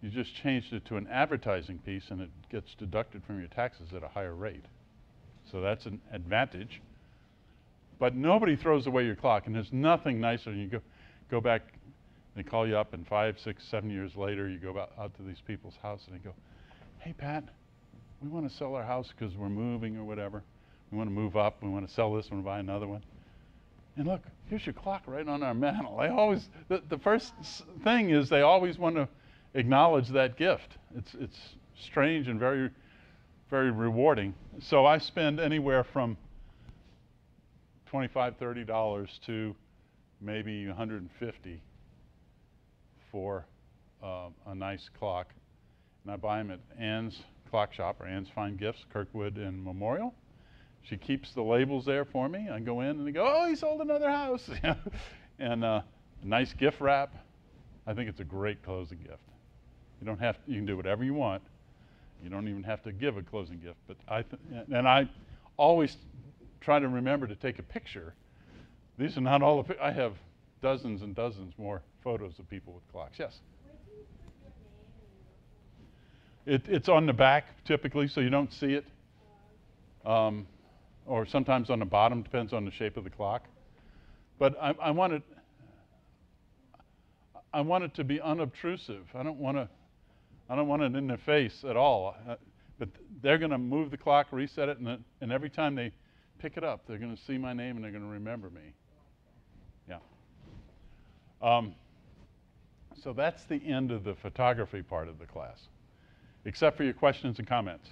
you just changed it to an advertising piece and it gets deducted from your taxes at a higher rate. So that's an advantage. But nobody throws away your clock, and there's nothing nicer than you go back, they call you up, and 5, 6, 7 years later, you go out to these people's house and they go, hey Pat, we want to sell our house because we're moving or whatever. We want to move up, we want to sell this one and buy another one. And look, here's your clock right on our mantle. They always, the first thing is they always want to acknowledge that gift. It's strange and very, very rewarding. So I spend anywhere from $25, $30 to maybe $150 for a nice clock. And I buy them at Ann's Clock Shop, or Ann's Fine Gifts, Kirkwood and Memorial. She keeps the labels there for me. I go in and they go, oh, he sold another house. And a nice gift wrap. I think it's a great closing gift. You don't have to, you can do whatever you want. You don't even have to give a closing gift. But and I always try to remember to take a picture. These are not all the I have dozens and dozens more photos of people with clocks. Yes? Where do you put your name and your phone? It's on the back typically, so you don't see it. Or sometimes on the bottom, depends on the shape of the clock. But I want it to be unobtrusive. I don't want it in their face at all. But they're going to move the clock, reset it, and every time they pick it up, they're going to see my name and they're going to remember me. Yeah. So that's the end of the photography part of the class, except for your questions and comments.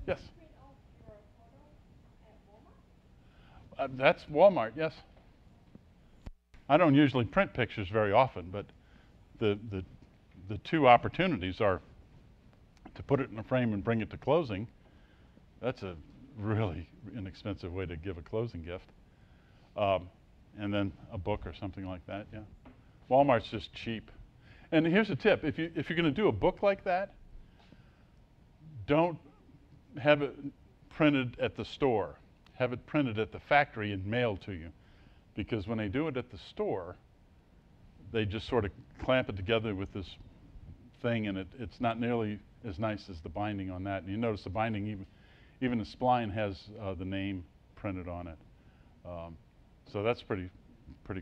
Yes? Print off your photo at Walmart? That's Walmart, yes. I don't usually print pictures very often, but the two opportunities are to put it in a frame and bring it to closing. That's a really inexpensive way to give a closing gift. And then a book or something like that, yeah. Walmart's just cheap. And here's a tip, if you're going to do a book like that, don't have it printed at the store. Have it printed at the factory and mailed to you. Because when they do it at the store, they just sort of clamp it together with this thing, and it's not nearly as nice as the binding on that. And you notice the binding, even the spline has the name printed on it. So that's pretty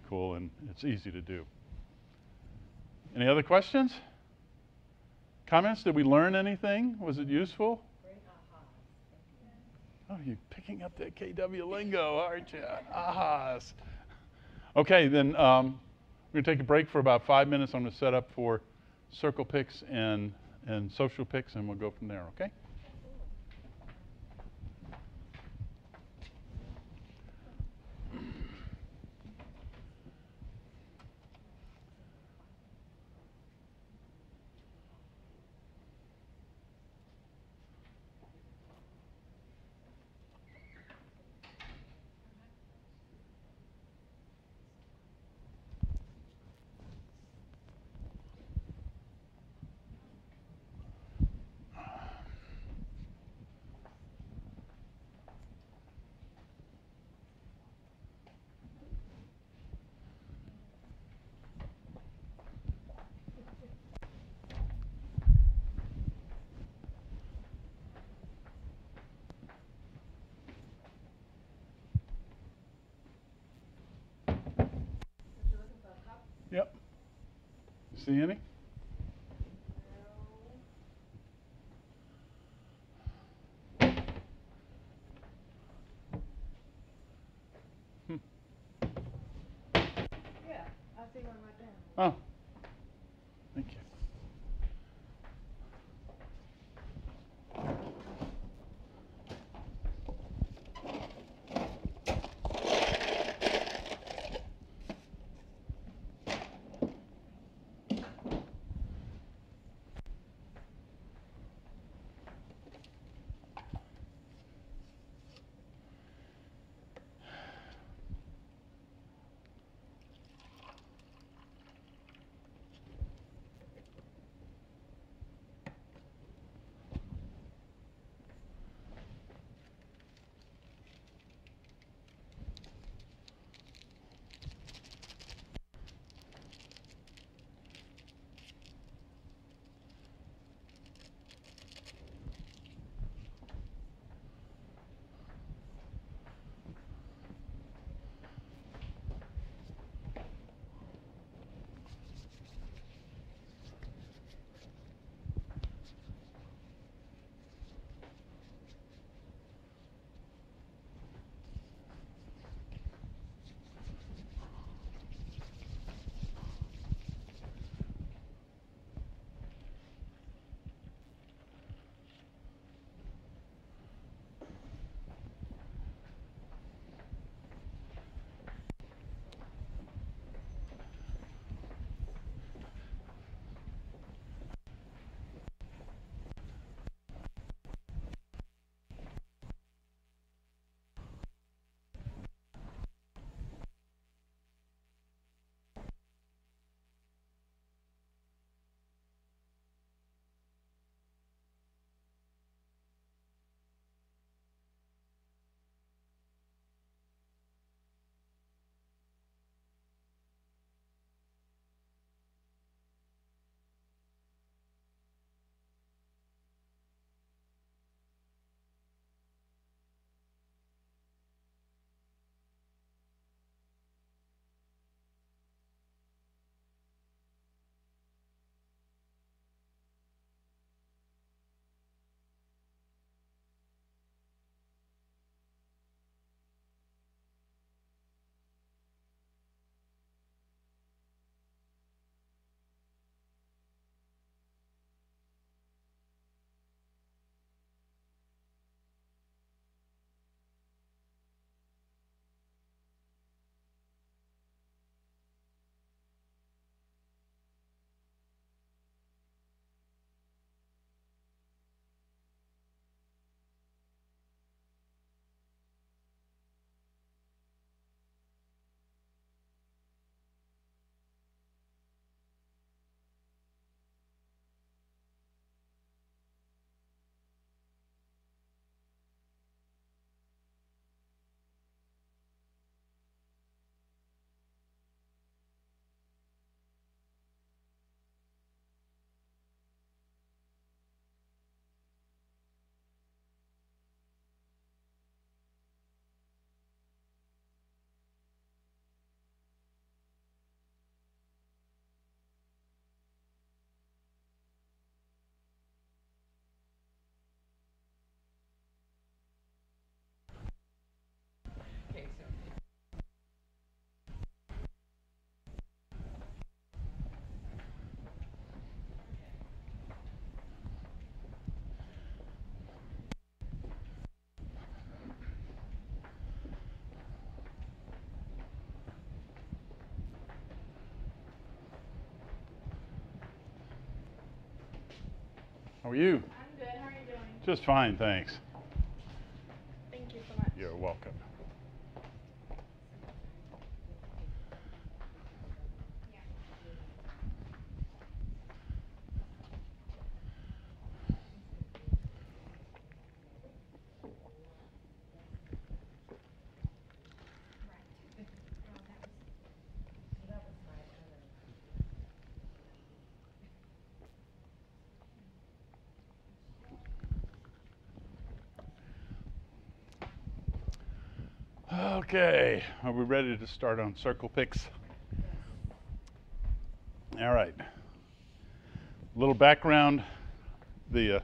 cool, and it's easy to do. Any other questions? Comments? Did we learn anything? Was it useful? Oh, you're picking up that KW lingo, aren't you? Ahas. Okay, then we're going to take a break for about 5 minutes. I'm going to set up for Circlepix and Socialpix, and we'll go from there, okay? Yep. See any? Yeah, I see one right there. Oh, thank you. How are you? I'm good. How are you doing? Just fine, thanks. Thank you so much. You're welcome. Okay, are we ready to start on Circlepix? All right. A little background. Oh,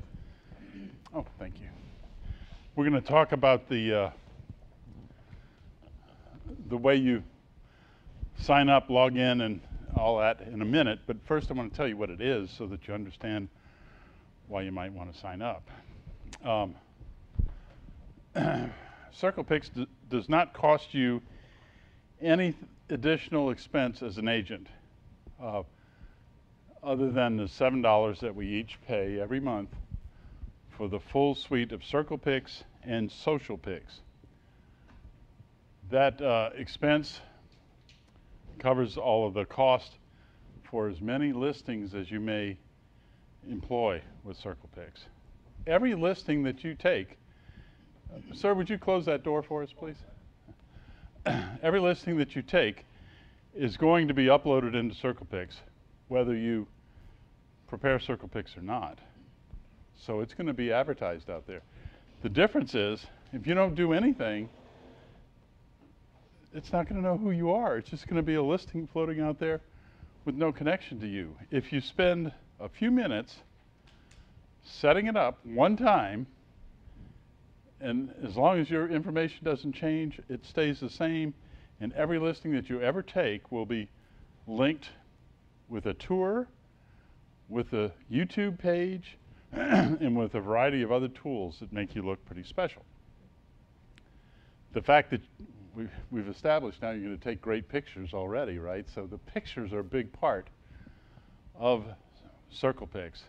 thank you. We're going to talk about the way you sign up, log in, and all that in a minute. But first, I want to tell you what it is so that you understand why you might want to sign up. Circlepix does not cost you any additional expense as an agent, other than the $7 that we each pay every month for the full suite of Circlepix and Socialpix. That expense covers all of the cost for as many listings as you may employ with Circlepix. Every listing that you take, sir, would you close that door for us, please? Every listing that you take is going to be uploaded into Circlepix, whether you prepare Circlepix or not. So it's going to be advertised out there. The difference is, if you don't do anything, it's not going to know who you are. It's just going to be a listing floating out there with no connection to you. If you spend a few minutes setting it up one time, and as long as your information doesn't change, it stays the same, and every listing that you ever take will be linked with a tour, with a YouTube page, and with a variety of other tools that make you look pretty special. The fact that we've established now you're going to take great pictures already, right? So the pictures are a big part of Circlepix.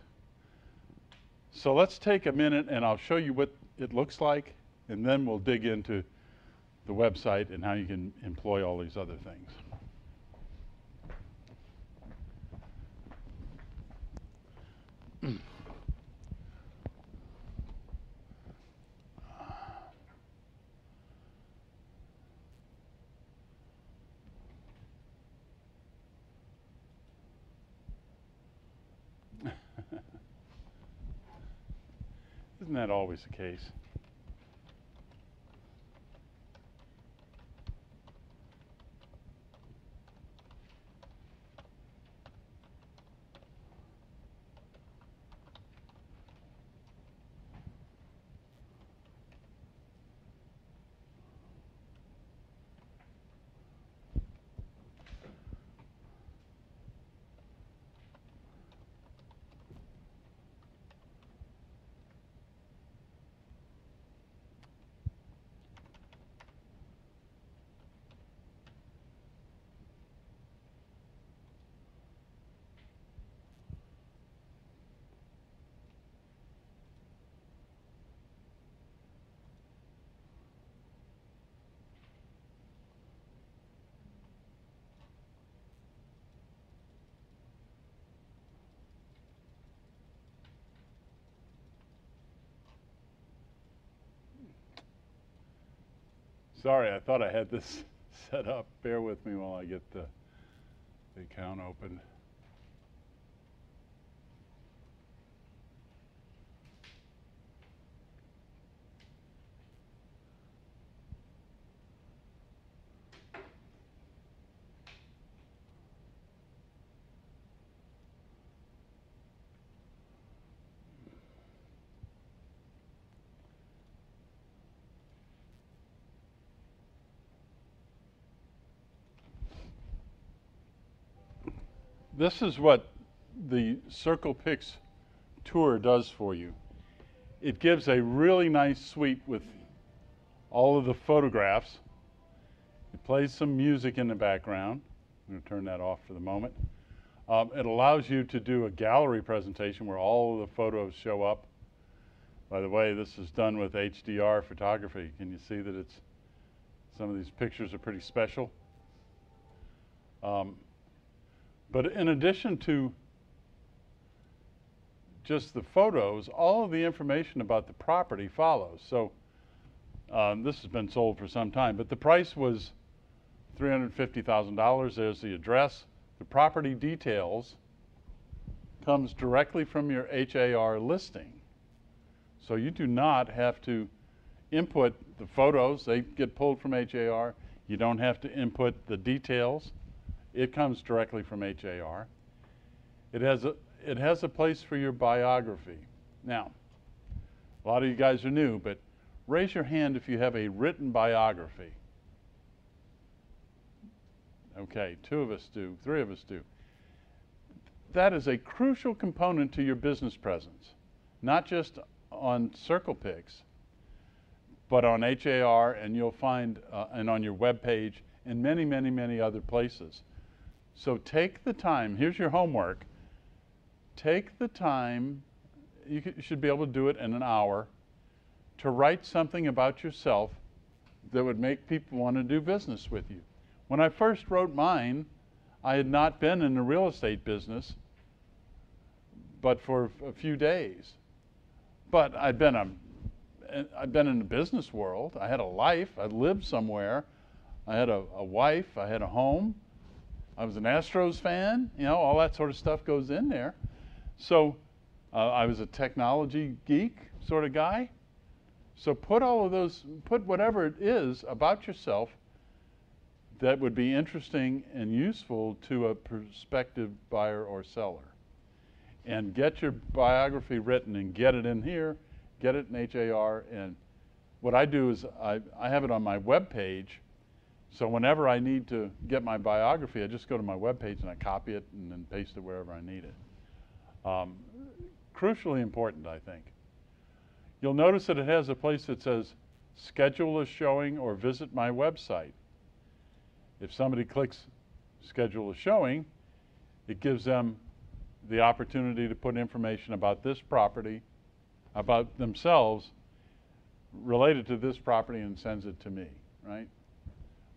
So let's take a minute and I'll show you what it looks like, and then we'll dig into the website and how you can employ all these other things. Isn't that always the case? Sorry, I thought I had this set up. Bear with me while I get the account open. This is what the Circlepix tour does for you. It gives a really nice suite with all of the photographs. It plays some music in the background. I'm going to turn that off for the moment. It allows you to do a gallery presentation where all of the photos show up. By the way, this is done with HDR photography. Can you see that some of these pictures are pretty special? But in addition to just the photos, all of the information about the property follows. So this has been sold for some time, but the price was $350,000. There's the address. The property details comes directly from your HAR listing. So you do not have to input the photos. They get pulled from HAR. You don't have to input the details. It comes directly from HAR. It has a place for your biography. Now, a lot of you guys are new, but raise your hand if you have a written biography. Okay, 2 of us do, 3 of us do. That is a crucial component to your business presence, not just on Circlepix, but on HAR, and you'll find, and on your web page, and many, many, many other places. So take the time, here's your homework. Take the time, you should be able to do it in an hour, to write something about yourself that would make people want to do business with you. When I first wrote mine, I had not been in the real estate business, but for a few days. But I'd been in the business world. I had a life. I lived somewhere. I had a wife. I had a home. I was an Astros fan. You know, all that sort of stuff goes in there. So I was a technology geek sort of guy. So put all of those, put whatever it is about yourself that would be interesting and useful to a prospective buyer or seller. And get your biography written and get it in here, get it in HAR. And what I do is I have it on my web page. So whenever I need to get my biography, I just go to my web page and I copy it and then paste it wherever I need it. Crucially important, I think. You'll notice that it has a place that says schedule a showing or visit my website. If somebody clicks schedule a showing, it gives them the opportunity to put information about this property, about themselves, related to this property, and sends it to me, right?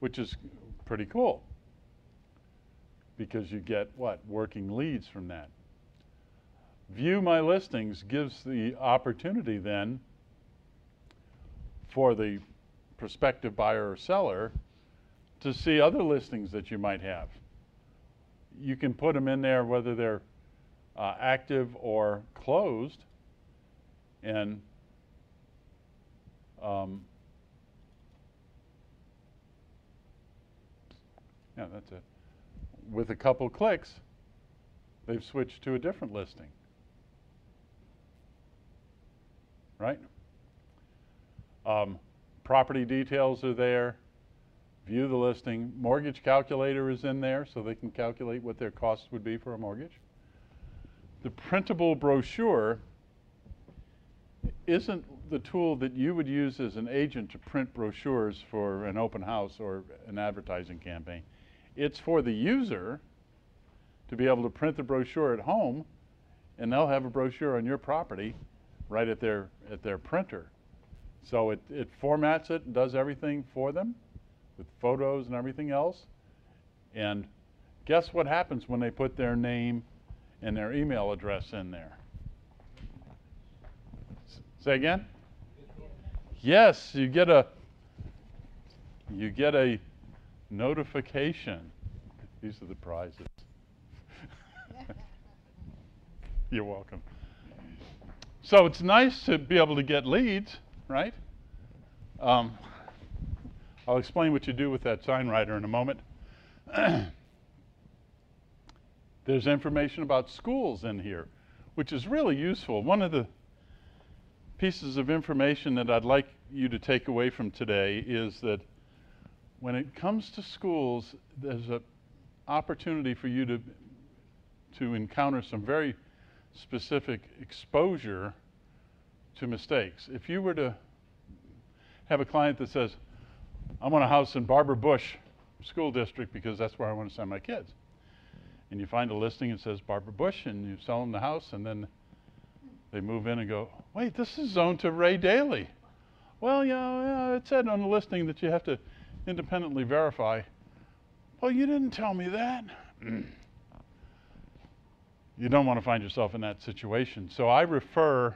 Which is pretty cool, because you get what? Working leads from that. View my listings gives the opportunity then for the prospective buyer or seller to see other listings that you might have. You can put them in there whether they're active or closed, and yeah, that's it. With a couple clicks, they've switched to a different listing, right? Property details are there. View the listing. Mortgage calculator is in there, so they can calculate what their cost would be for a mortgage. The printable brochure isn't the tool that you would use as an agent to print brochures for an open house or an advertising campaign. It's for the user to be able to print the brochure at home, and they'll have a brochure on your property right at their printer. So it formats it and does everything for them with photos and everything else. And guess what happens when they put their name and their email address in there? Say again? Yes, you get a notification. These are the prizes. You're welcome. So it's nice to be able to get leads, right? I'll explain what you do with that sign writer in a moment. There's information about schools in here, which is really useful. One of the pieces of information that I'd like you to take away from today is that when it comes to schools, there's an opportunity for you to encounter some very specific exposure to mistakes. If you were to have a client that says, I want a house in Barber Bush School District because that's where I want to send my kids. and you find a listing that says Barbara Bush, and you sell them the house, and then they move in and go, wait, this is zoned to Ray Daly. Well, yeah, it said on the listing that you have to independently verify. Well, you didn't tell me that. You don't want to find yourself in that situation. So I refer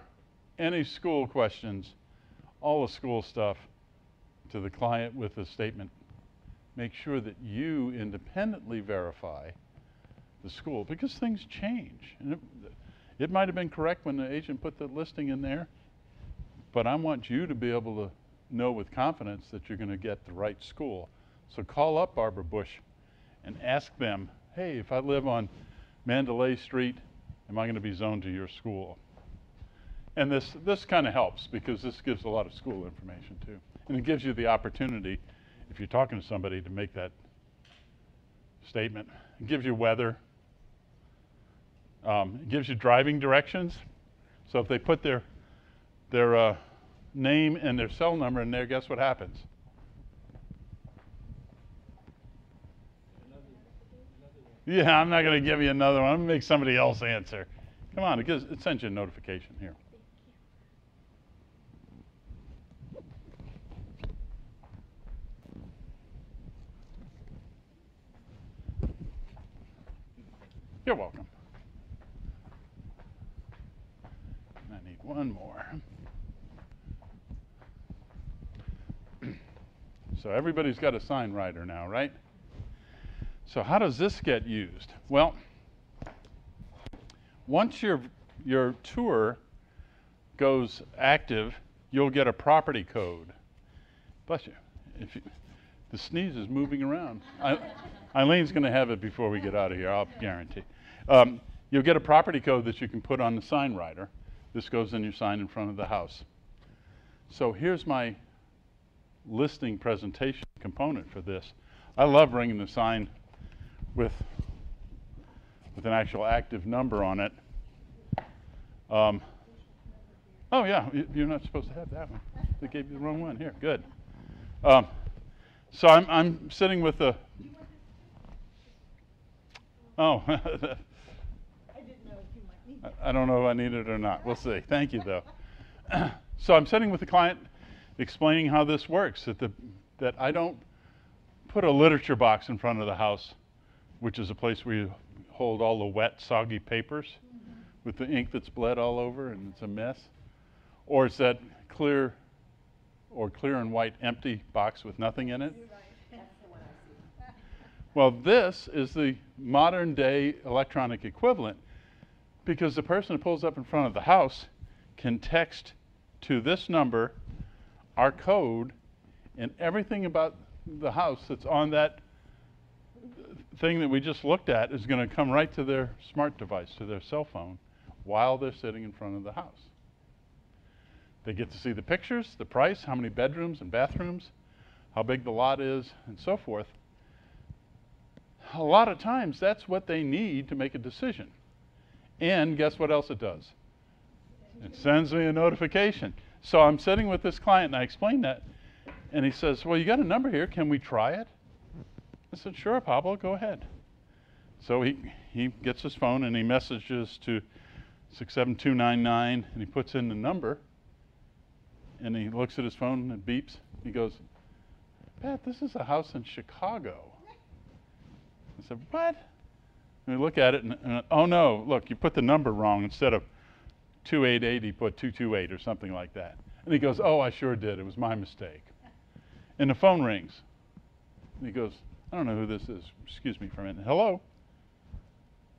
any school questions, all the school stuff, to the client with a statement. Make sure that you independently verify the school, because things change. And it might have been correct when the agent put the listing in there, but I want you to be able to know with confidence that you're going to get the right school. So call up Barbara Bush and ask them, hey, if I live on Mandalay Street, am I going to be zoned to your school? And this kind of helps, because this gives a lot of school information too. And it gives you the opportunity, if you're talking to somebody, to make that statement. It gives you weather. It gives you driving directions. So if they put their name and their cell number in there, guess what happens? Yeah, I'm not going to give you another one. I'm going to make somebody else answer. Come on, it sends you a notification here. You're welcome. I need one more. So everybody's got a sign writer now, right? So how does this get used? Well, once your tour goes active, you'll get a property code. Bless you. The sneeze is moving around. Eileen's going to have it before we get out of here, I'll guarantee. You'll get a property code that you can put on the sign writer. This goes in your sign in front of the house. So here's my listing presentation component for this. I love ringing the sign with an actual active number on it. Oh yeah, you're not supposed to have that one. They gave you the wrong one. Here, good. So I'm sitting with a. Oh. I didn't know if you might need it. I don't know if I need it or not. We'll see. Thank you, though. So I'm sitting with the client, explaining how this works. That I don't put a literature box in front of the house, which is a place where you hold all the wet, soggy papers with the ink that's bled all over, and it's a mess. Or it's that clear and white empty box with nothing in it. Well, this is the modern day electronic equivalent, because the person who pulls up in front of the house can text to this number our code, and everything about the house that's on that thing that we just looked at is going to come right to their smart device, to their cell phone, while they're sitting in front of the house. They get to see the pictures, the price, how many bedrooms and bathrooms, how big the lot is, and so forth. A lot of times, that's what they need to make a decision. And guess what else it does? It sends me a notification. So I'm sitting with this client, and I explain that, and he says, well, you got a number here. Can we try it? I said, sure, Pablo, go ahead. So he gets his phone, and he messages to 67299, and he puts in the number, and he looks at his phone, and it beeps. He goes, Pat, this is a house in Chicago. I said, what? And we look at it, and oh no, look, you put the number wrong. Instead of 288, he put 228 or something like that. And he goes, oh, I sure did. It was my mistake. And the phone rings. And he goes, I don't know who this is. Excuse me for a minute. Hello?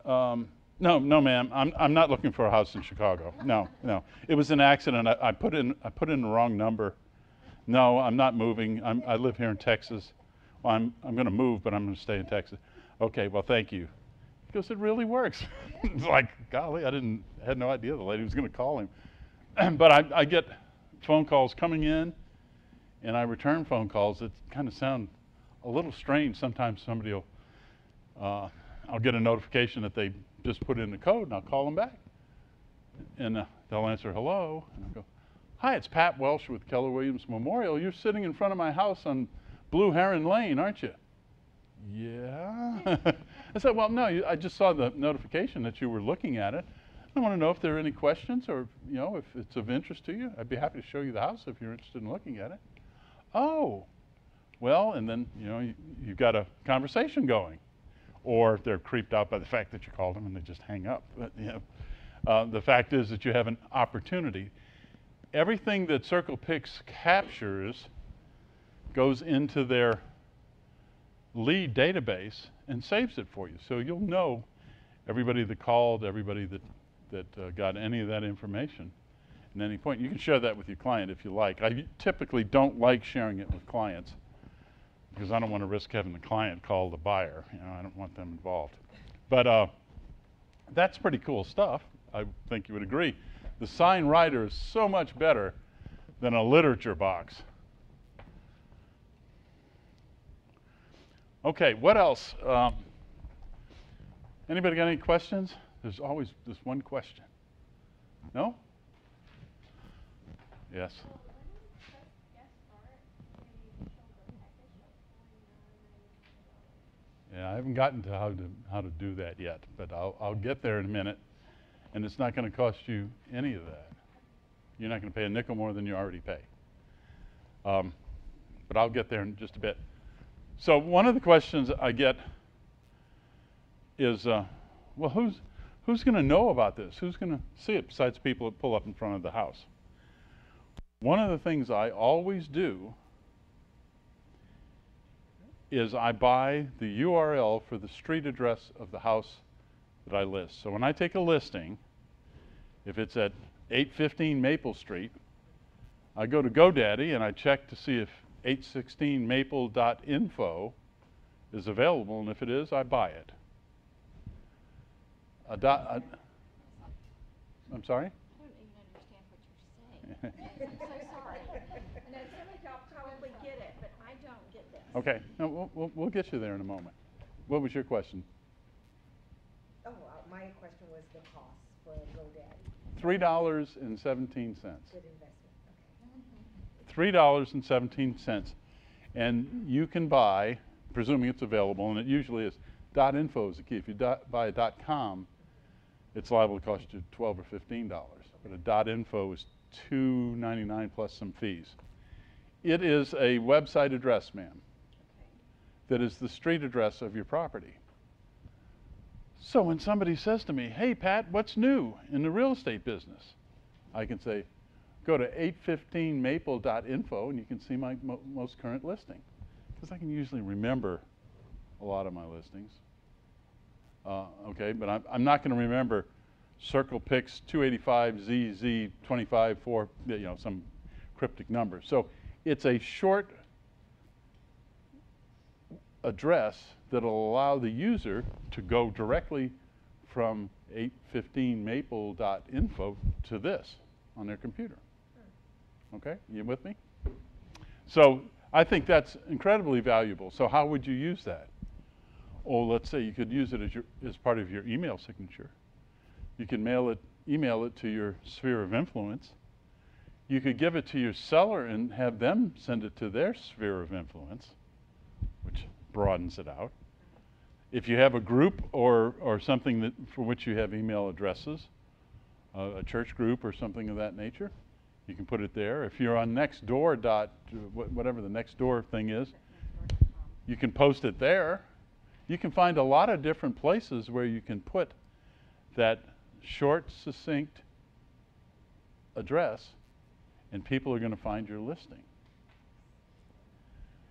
No, ma'am. I'm not looking for a house in Chicago. No. It was an accident. I put in the wrong number. No, I'm not moving. I live here in Texas. Well, I'm going to move, but I'm going to stay in Texas. Okay, well, thank you. He goes, it really works. It's like, golly, I had no idea the lady was going to call him. But I get phone calls coming in, and I return phone calls that kind of sound a little strange. Sometimes somebody will, I'll get a notification that they just put in the code, and I'll call them back. And they'll answer, hello. And I'll go, hi, it's Pat Welsh with Keller Williams Memorial. You're sitting in front of my house on Blue Heron Lane, aren't you? Yeah. I said, well, no, I just saw the notification that you were looking at it. I want to know if there are any questions or, you know, if it's of interest to you. I'd be happy to show you the house if you're interested in looking at it. Oh, well, and then, you know, you've got a conversation going. Or they're creeped out by the fact that you called them and they just hang up. But, you know, the fact is that you have an opportunity. Everything that Circlepix captures goes into their lead database and saves it for you. So you'll know everybody that called, everybody that got any of that information at any point. You can share that with your client if you like. I typically don't like sharing it with clients because I don't want to risk having the client call the buyer. You know, I don't want them involved. But that's pretty cool stuff. I think you would agree. The sign writer is so much better than a literature box. Okay, what else? Anybody got any questions? There's always this one question. No? Yes. Yeah, I haven't gotten to how to do that yet, but I'll get there in a minute, and it's not going to cost you any of that. You're not going to pay a nickel more than you already pay. But I'll get there in just a bit. So one of the questions I get is, well, who's going to know about this? Who's going to see it besides people that pull up in front of the house? One of the things I always do is I buy the URL for the street address of the house that I list. So when I take a listing, if it's at 815 Maple Street, I go to GoDaddy and I check to see if 816maple.info is available, and if it is, I buy it. I'm sorry? I don't even understand what you're saying. I'm so sorry. And then some of y'all probably get it, but I don't get this. Okay, no, we'll get you there in a moment. What was your question? Oh, my question was the cost for GoDaddy. $3.17. Good investment. Okay. $3.17. And you can buy, presuming it's available, and it usually is, .info is the key. If you buy a .com, it's liable to cost you $12 or $15. But a .info is $2.99 plus some fees. It is a website address, ma'am, that is the street address of your property. So when somebody says to me, hey, Pat, what's new in the real estate business? I can say, go to 815maple.info and you can see my most current listing. Because I can usually remember a lot of my listings. Okay, but I'm not going to remember Circlepix 285ZZ254, you know, some cryptic number. So it's a short address that'll allow the user to go directly from 815maple.info to this on their computer. Okay, you with me? So I think that's incredibly valuable. So how would you use that? Oh, let's say you could use it as part of your email signature. You can email it to your sphere of influence. You could give it to your seller and have them send it to their sphere of influence, which broadens it out. If you have a group or something for which you have email addresses, a church group or something of that nature, you can put it there. If you're on Nextdoor, whatever the Nextdoor thing is, you can post it there. You can find a lot of different places where you can put that short, succinct address, and people are going to find your listing.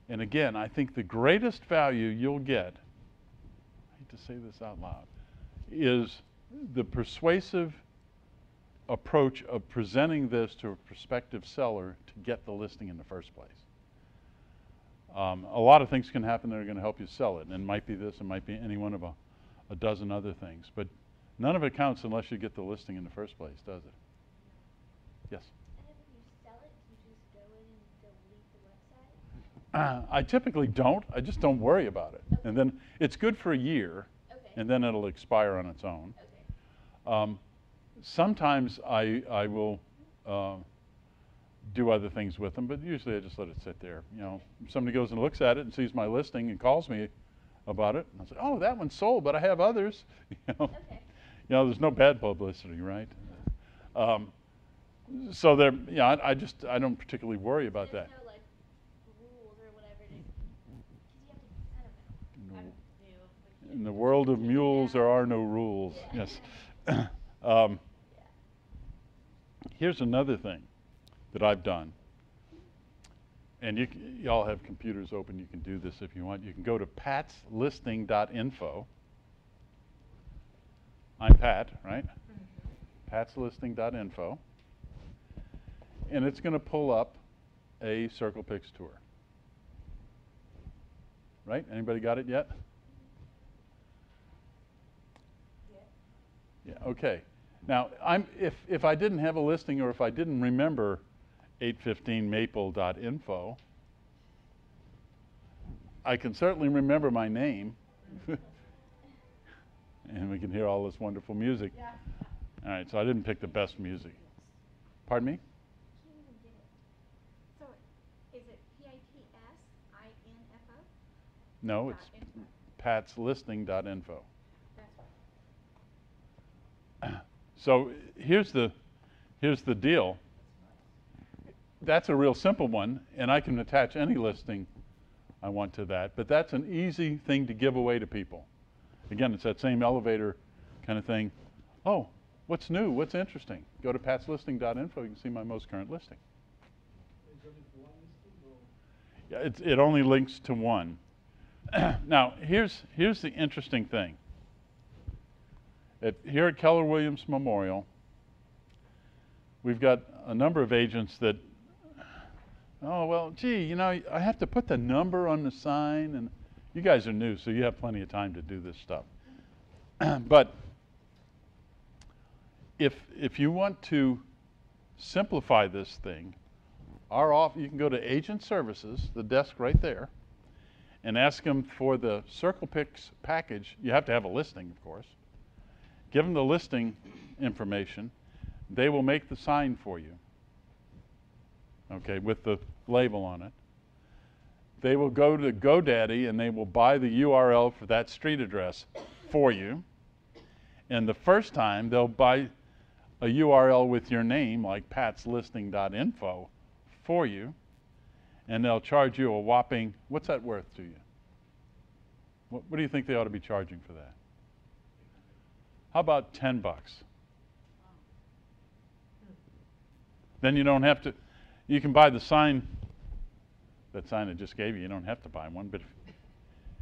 And again, I think the greatest value you'll get, I hate to say this out loud, is the persuasive approach of presenting this to a prospective seller to get the listing in the first place. A lot of things can happen that are going to help you sell it, and it might be this, it might be any one of a dozen other things, but none of it counts unless you get the listing in the first place, does it? Yes? And if you sell it, do you just go in and delete the website? I typically don't. I just don't worry about it. Okay. And then it's good for a year, Okay. and then it'll expire on its own. Okay. Sometimes I will do other things with them, but usually I just let it sit there. You know, if somebody goes and looks at it and sees my listing and calls me about it. And I say, oh, that one's sold, but I have others. Okay. You know, there's no bad publicity, right? So there, yeah, I don't particularly worry about There's that. no like rules or whatever to, because you have to, I don't know. No. I'm new. In the world of mules, there are no rules. Yeah. Yes. Here's another thing that I've done. And y'all have computers open. You can do this if you want. You can go to patslisting.info. I'm Pat, right? patslisting.info. And it's going to pull up a Circlepix tour. Right? Anybody got it yet? Yeah, okay. Now, if I didn't have a listing or if I didn't remember 815maple.info, I can certainly remember my name. And we can hear all this wonderful music. Yeah. All right, so I didn't pick the best music. Pardon me? Can't even get it. So, is it PATSINFO? No, it's .info. patslisting.info. That's right. So here's the deal. That's a real simple one, and I can attach any listing I want to that, but that's an easy thing to give away to people. Again, it's that same elevator kind of thing. Oh, what's new? What's interesting? Go to patslisting.info. You can see my most current listing. Yeah, it only links to one. Now, here's the interesting thing. Here at Keller Williams Memorial, we've got a number of agents that, oh, well, gee, you know, I have to put the number on the sign, and you guys are new, so you have plenty of time to do this stuff. But if you want to simplify this thing, you can go to Agent Services, the desk right there, and ask them for the Circlepix package. You have to have a listing, of course. Give them the listing information. They will make the sign for you, okay, with the label on it. They will go to GoDaddy and they will buy the URL for that street address for you. And the first time, they'll buy a URL with your name, like patslisting.info, for you. And they'll charge you a whopping, what's that worth to you? What do you think they ought to be charging for that? How about 10 bucks? Then you don't have to, you can buy the sign, that sign I just gave you, you don't have to buy one, but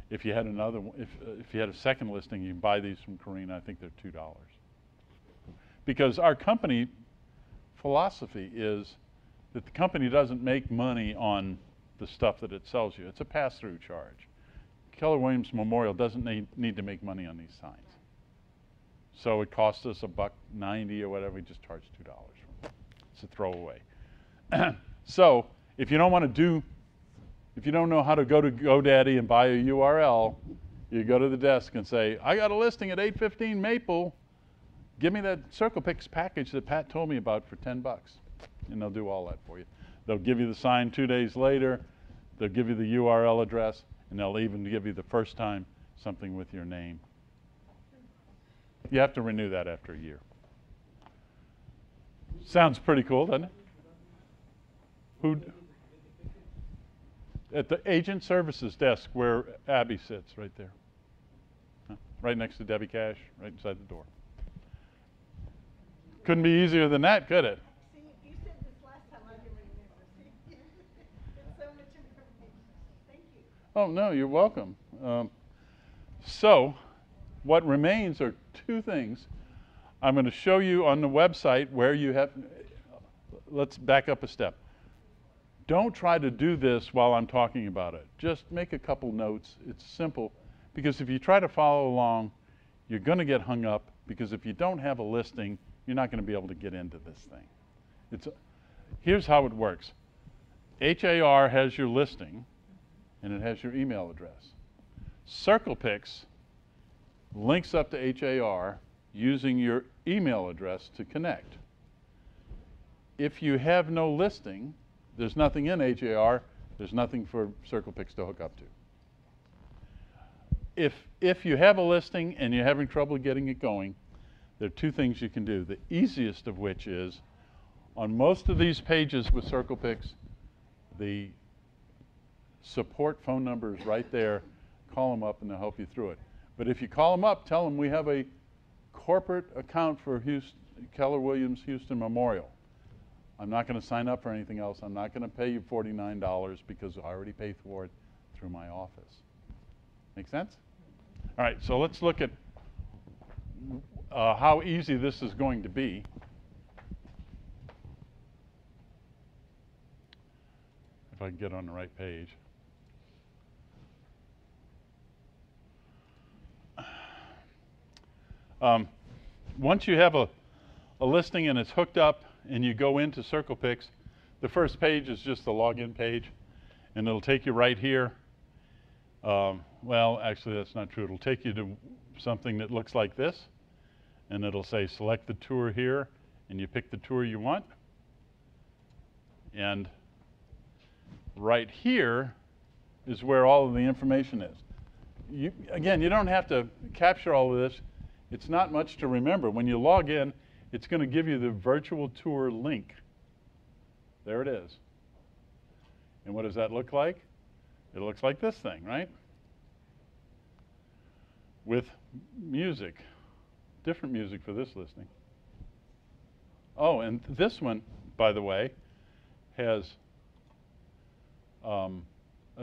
if you had another one, if you had a second listing, you can buy these from Karina, I think they're $2. Because our company philosophy is that the company doesn't make money on the stuff that it sells you. It's a pass-through charge. Keller Williams Memorial doesn't need to make money on these signs. So it costs us $1.90 or whatever, we just charge $2. It's a throwaway. So if you don't want to do, if you don't know how to go to GoDaddy and buy a URL, you go to the desk and say, I got a listing at 815 Maple. Give me that Circlepix package that Pat told me about for 10 bucks. And they'll do all that for you. They'll give you the sign 2 days later. They'll give you the URL address. And they'll even give you the first time something with your name. You have to renew that after a year. Sounds pretty cool, doesn't it? At the agent services desk where Abby sits, right there. Huh? Right next to Debbie Cash, right inside the door. Couldn't be easier than that, could it? See, if you said this last time, I can remember. See? It's so much information. Thank you. Oh, no, you're welcome. So what remains are two things. I'm going to show you on the website where you have, let's back up a step. Don't try to do this while I'm talking about it. Just make a couple notes. It's simple, because if you try to follow along, you're going to get hung up, because if you don't have a listing, you're not going to be able to get into this thing. Here's how it works. HAR has your listing, and it has your email address. Circlepix links up to HAR using your email address to connect. If you have no listing, there's nothing in HAR, there's nothing for Circlepix to hook up to. if you have a listing and you're having trouble getting it going, there are two things you can do. The easiest of which is, on most of these pages with Circlepix, the support phone number is right there. Call them up and they'll help you through it. But if you call them up, tell them we have a corporate account for Keller Williams Houston Memorial. I'm not going to sign up for anything else. I'm not going to pay you $49 because I already paid for it through my office. Make sense? All right, so let's look at how easy this is going to be. If I can get on the right page. Once you have a listing and it's hooked up and you go into Circlepix, the first page is just the login page, and it'll take you right here. Well, actually that's not true. It'll take you to something that looks like this, and it'll say select the tour here, and you pick the tour you want. And right here is where all of the information is. Again, you don't have to capture all of this. It's not much to remember. When you log in, it's going to give you the virtual tour link. There it is. And what does that look like? It looks like this thing, right? With music, different music for this listing. Oh, and this one, by the way, has a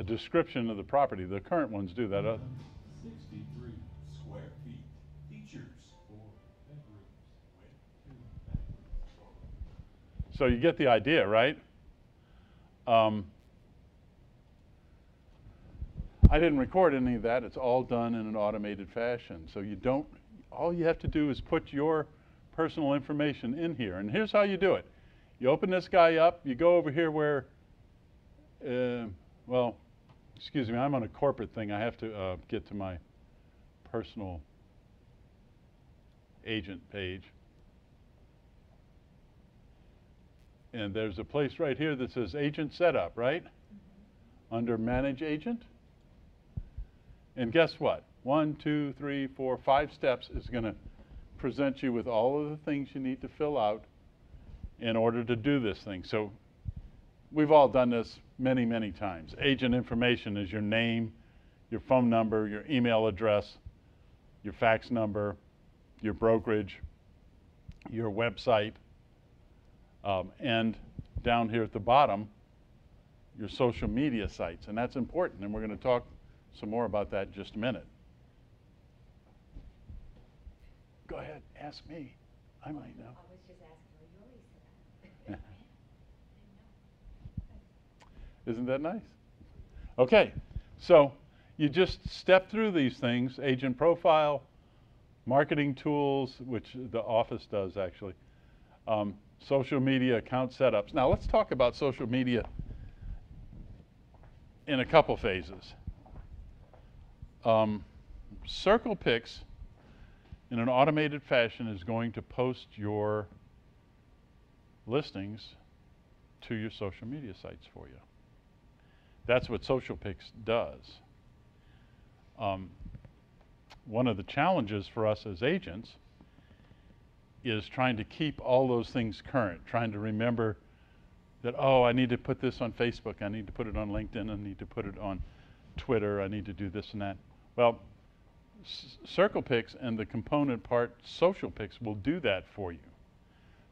description of the property. The current ones do that. 63 square feet. Features 4 bedrooms with 2 bathrooms. So you get the idea, right? I didn't record any of that. It's all done in an automated fashion. So you don't, all you have to do is put your personal information in here. And here's how you do it. You open this guy up, you go over here where, well, excuse me, I'm on a corporate thing. I have to get to my personal agent page. And there's a place right here that says Agent Setup, right? Under Manage Agent. And guess what? 1, 2, 3, 4, 5 steps is going to present you with all of the things you need to fill out in order to do this thing. So we've all done this many, many times. Agent information is your name, your phone number, your email address, your fax number, your brokerage, your website, and down here at the bottom, your social media sites. And that's important, and we're going to talk some more about that in just a minute. Go ahead, ask me. I might know. I was just asking where you always sit. Isn't that nice? Okay, so you just step through these things: agent profile, marketing tools, which the office does actually, social media account setups. Now let's talk about social media in a couple phases. Circlepix, in an automated fashion, is going to post your listings to your social media sites for you. That's what Circlepix does. One of the challenges for us as agents is trying to keep all those things current, trying to remember that, oh, I need to put this on Facebook, I need to put it on LinkedIn, I need to put it on Twitter, I need to do this and that. Well, Circlepix and the component part, Socialpix, will do that for you.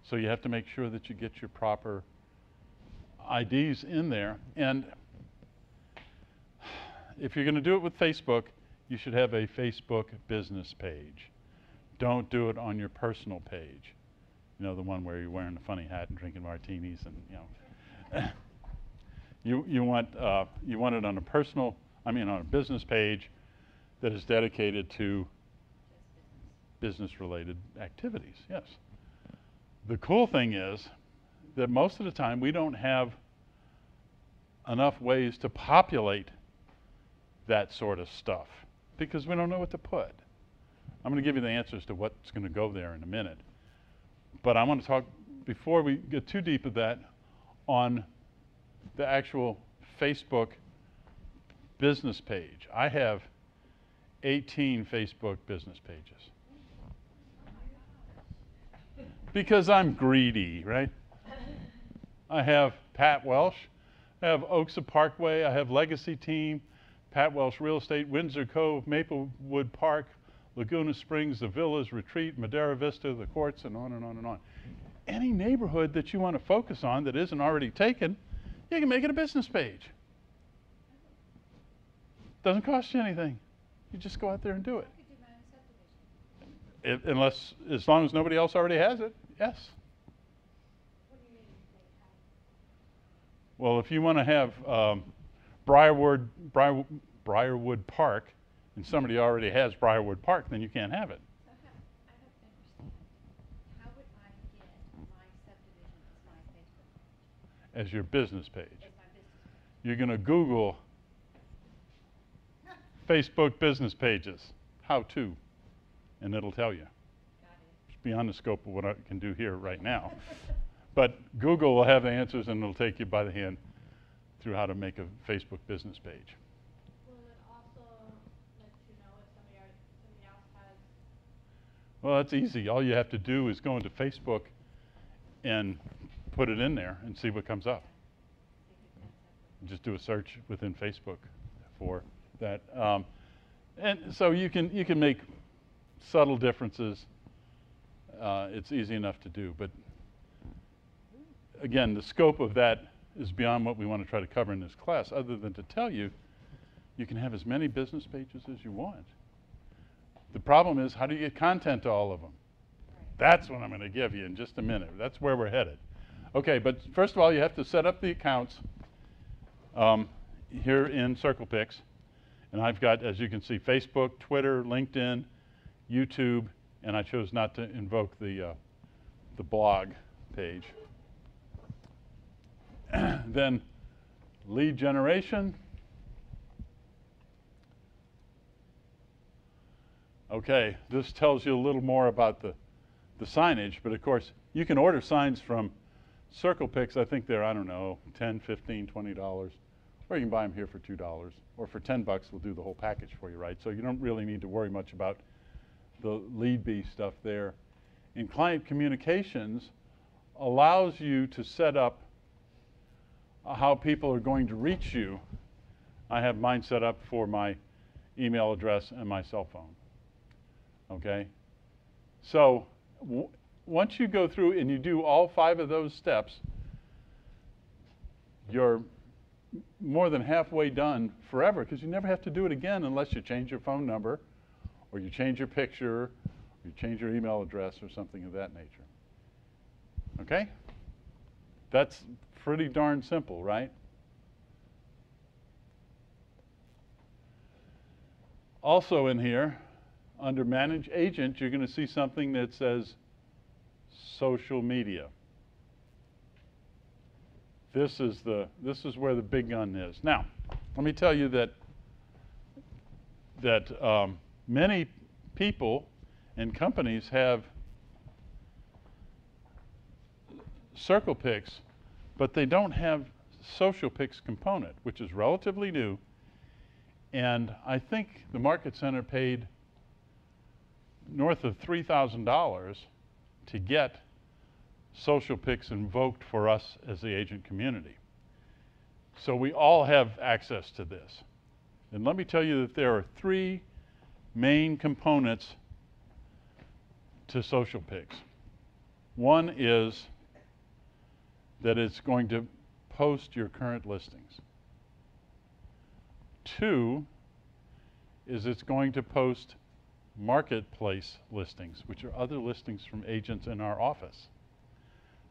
So you have to make sure that you get your proper IDs in there. And if you're going to do it with Facebook, you should have a Facebook business page. Don't do it on your personal page. You know, the one where you're wearing a funny hat and drinking martinis and, you know. you want it on a personal, on a business page that is dedicated to business-related activities, yes. The cool thing is that most of the time we don't have enough ways to populate that sort of stuff because we don't know what to put. I'm going to give you the answers to what's going to go there in a minute. But I want to talk, before we get too deep of that, on the actual Facebook business page. I have 18 Facebook business pages. Because I'm greedy, right? I have Pat Welsh, I have Oaksa Parkway, I have Legacy Team, Pat Welsh Real Estate, Windsor Cove, Maplewood Park, Laguna Springs, the Villas, Retreat, Madera Vista, the Courts, and on and on and on. Any neighborhood that you want to focus on that isn't already taken, you can make it a business page. Doesn't cost you anything. You just go out there and do it. I could do my own subdivision. Unless, as long as nobody else already has it, yes. What do you mean, make how? Well, if you want to have Briarwood Park, and somebody already has Briarwood Park, then you can't have it. So I have to understand, how would I get my subdivision as my Facebook page, As your business page. as my business page? You're going to Google Facebook business pages, how to, and it'll tell you. Got It's beyond the scope of what I can do here right now. But Google will have the answers, and it'll take you by the hand through how to make a Facebook business page. Will it also let you know if somebody else has? Well, that's easy. All you have to do is go into Facebook and put it in there and see what comes up. Just do a search within Facebook for that. And so you can make subtle differences. It's easy enough to do. But again, the scope of that is beyond what we want to try to cover in this class, other than to tell you, you can have as many business pages as you want. The problem is, how do you get content to all of them? That's what I'm going to give you in just a minute. That's where we're headed. Okay, but first of all, you have to set up the accounts here in Circlepix. And I've got, as you can see, Facebook, Twitter, LinkedIn, YouTube, and I chose not to invoke the blog page. Then lead generation. Okay, this tells you a little more about the signage, but of course, you can order signs from Circlepix. I think they're, I don't know, $10, $15, $20, or you can buy them here for $2, or for $10, we'll do the whole package for you, right? So you don't really need to worry much about the lead bee stuff there. And client communications allows you to set up how people are going to reach you. I have mine set up for my email address and my cell phone. Okay? So once you go through and you do all 5 of those steps, you're more than halfway done forever, because you never have to do it again unless you change your phone number, or you change your picture, or you change your email address, or something of that nature. Okay? That's pretty darn simple, right? Also in here, under Manage Agent, you're going to see something that says Social Media. This is where the big gun is. Now, let me tell you that many people and companies have Circlepix, but they don't have SocialPix component, which is relatively new. And I think the Market Center paid north of $3,000 to get SocialPix invoked for us as the agent community. So we all have access to this. And let me tell you that there are 3 main components to SocialPix. One is that it's going to post your current listings. 2 is it's going to post marketplace listings, which are other listings from agents in our office.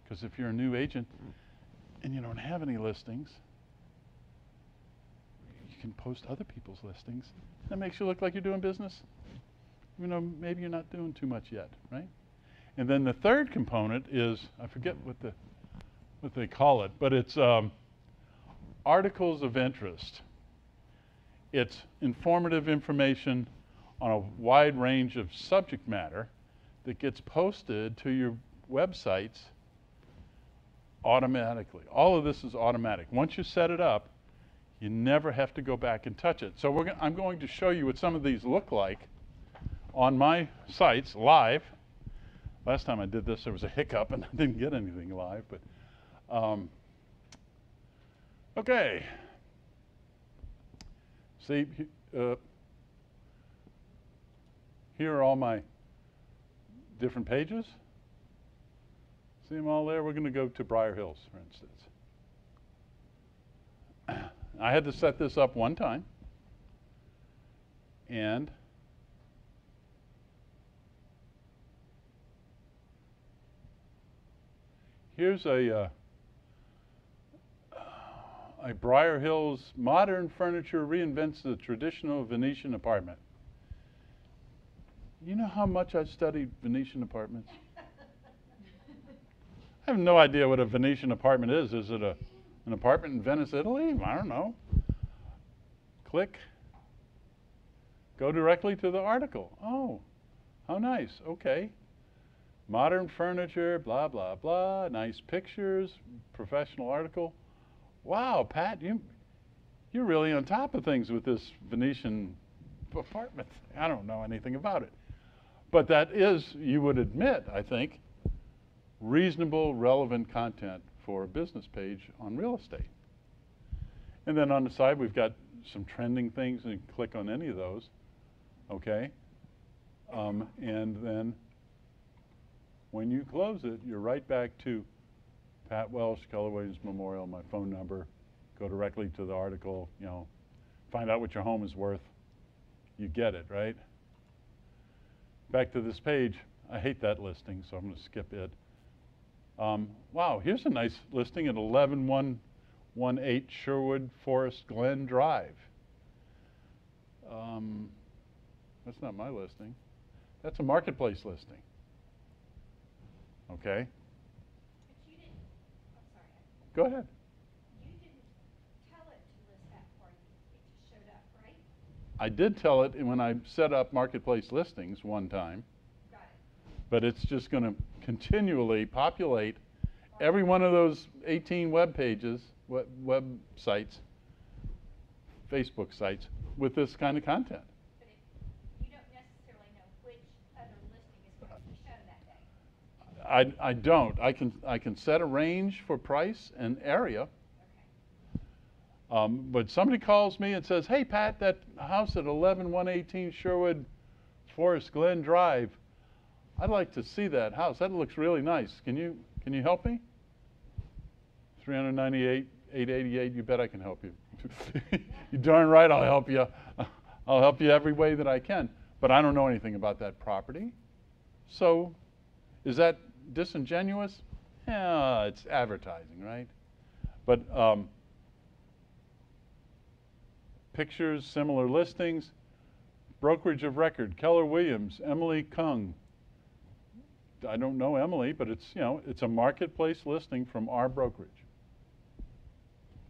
Because if you're a new agent and you don't have any listings, you can post other people's listings. That makes you look like you're doing business, even though maybe you're not doing too much yet, right? And then the third component is, I forget what they call it, but it's articles of interest. It's informative information on a wide range of subject matter that gets posted to your websites automatically. All of this is automatic. Once you set it up, You never have to go back and touch it. So I'm going to show you what some of these look like on my sites live. Last time I did this, there was a hiccup and I didn't get anything live, but okay. See, here are all my different pages. See them all there? We're going to go to Briar Hills, for instance. I had to set this up one time, and here's a Briar Hills modern furniture reinvents the traditional Venetian apartment. You know how much I've studied Venetian apartments? I have no idea what a Venetian apartment is. Is it an apartment in Venice, Italy? I don't know. Click. Go directly to the article. Oh, how nice. Okay. Modern furniture, blah, blah, blah. Nice pictures, professional article. Wow, Pat, you're really on top of things with this Venetian apartment. I don't know anything about it. But that is, you would admit, I think, reasonable, relevant content for a business page on real estate. And then on the side, we've got some trending things, and you can click on any of those, okay? And then when you close it, you're right back to Pat Welsh, Keller Williams Memorial, my phone number. Go directly to the article, you know, find out what your home is worth. You get it, right? Back to this page. I hate that listing, so I'm going to skip it. Wow, here's a nice listing at 11118 Sherwood Forest Glen Drive. That's not my listing. That's a marketplace listing. Okay. But you didn't, I'm sorry. Go ahead. You didn't tell it to list that for you. It just showed up, right? I did tell it when I set up marketplace listings one time. Got it. But it's just going to continually populate every one of those 18 web pages, web sites, Facebook sites, with this kind of content. But you don't necessarily know which other listing is going to be shown that day. I don't. I can set a range for price and area. Okay. But somebody calls me and says, "Hey Pat, that house at 11118 Sherwood Forest Glen Drive, I'd like to see that house. That looks really nice. Can you help me?" 398, 888. You bet I can help you. You darn right I'll help you. I'll help you every way that I can. But I don't know anything about that property. So, is that disingenuous? Yeah, it's advertising, right? But pictures, similar listings, brokerage of record, Keller Williams, Emily Kung. I don't know Emily, but it's, you know, it's a marketplace listing from our brokerage.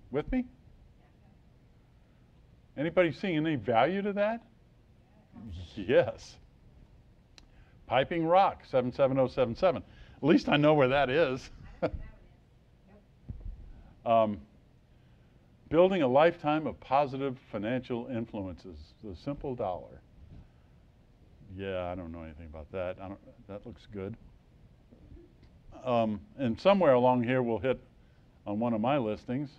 With me? Anybody seeing any value to that? Yes. Piping Rock, 77077. At least I know where that is. Building a lifetime of positive financial influences, the simple dollar. Yeah, I don't know anything about that. That looks good. And somewhere along here we'll hit on one of my listings.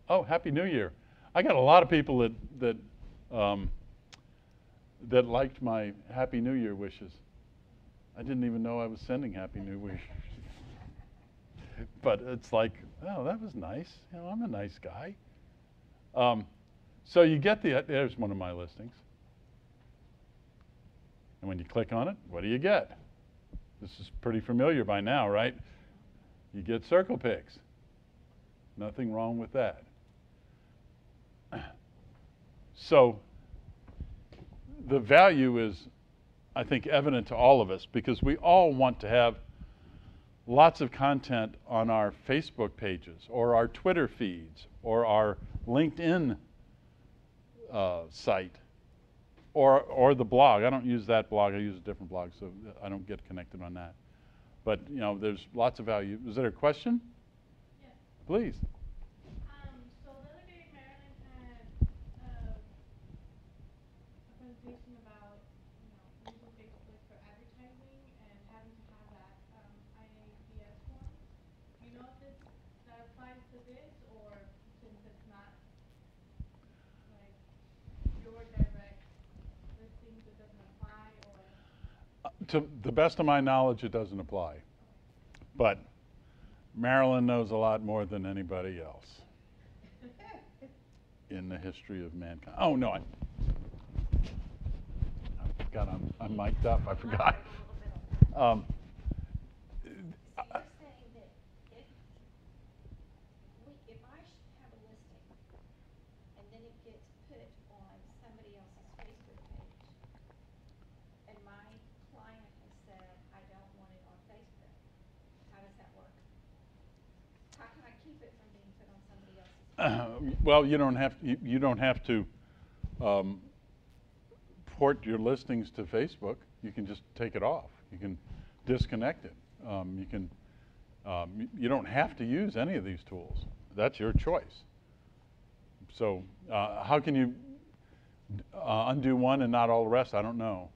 Oh, Happy New Year. I got a lot of people that liked my Happy New Year wishes. I didn't even know I was sending Happy New Year. But it's like, oh, that was nice. You know, I'm a nice guy. So you get there's one of my listings. And when you click on it, what do you get? This is pretty familiar by now, right? You get Circlepix. Nothing wrong with that. So the value is, I think, evident to all of us because we all want to have lots of content on our Facebook pages or our Twitter feeds or our LinkedIn site or the blog. I don't use that blog. I use a different blog, so I don't get connected on that. But, you know, there's lots of value. Is there a question? Yes. Please. So the other day, Marilyn had a presentation about, using Facebook for advertising and having to have that IABS form. Do you know if that applies to this, or since it's not like your direct listings, it doesn't apply, or? To the best of my knowledge, it doesn't apply. But Marilyn knows a lot more than anybody else in the history of mankind. Oh, no, I forgot I'm mic'd up. I forgot. So you're saying that if I have a listing and then it gets put on somebody else's Facebook page, and my client has said, I don't want it on Facebook, how does that work? How can I keep it from being put on somebody else's page? Well, you don't have to port your listings to Facebook. You can just take it off. You can disconnect it. You don't have to use any of these tools. That's your choice. So how can you undo one and not all the rest? I don't know.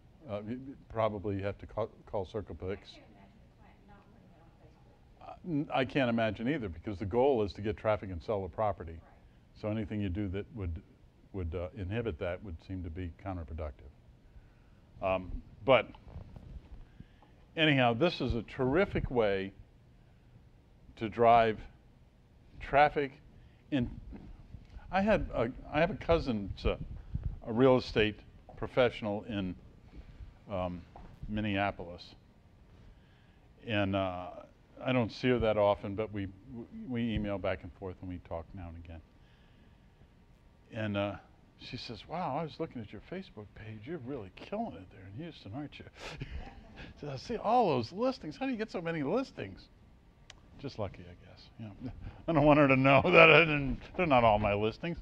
You probably have to call Circlepix. I can't imagine either, because the goal is to get traffic and sell a property. Right. So anything you do that would inhibit that would seem to be counterproductive. But anyhow, this is a terrific way to drive traffic. I have a cousin, a real estate professional in Minneapolis, and I don't see her that often, but we email back and forth, and we talk now and again. And she says, "Wow, I was looking at your Facebook page. You're really killing it there in Houston, aren't you?" She says, "I see all those listings. How do you get so many listings?" Just lucky, I guess. You know, I don't want her to know that they're not all my listings,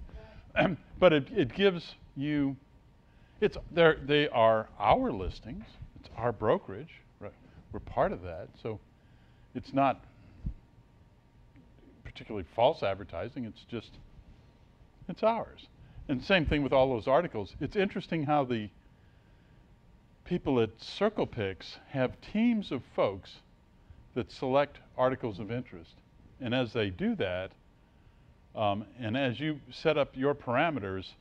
but it gives you. They are our listings. It's our brokerage. Right? We're part of that, so it's not particularly false advertising. It's ours. And same thing with all those articles. It's interesting how the people at Circlepix have teams of folks that select articles of interest. And as they do that, and as you set up your parameters,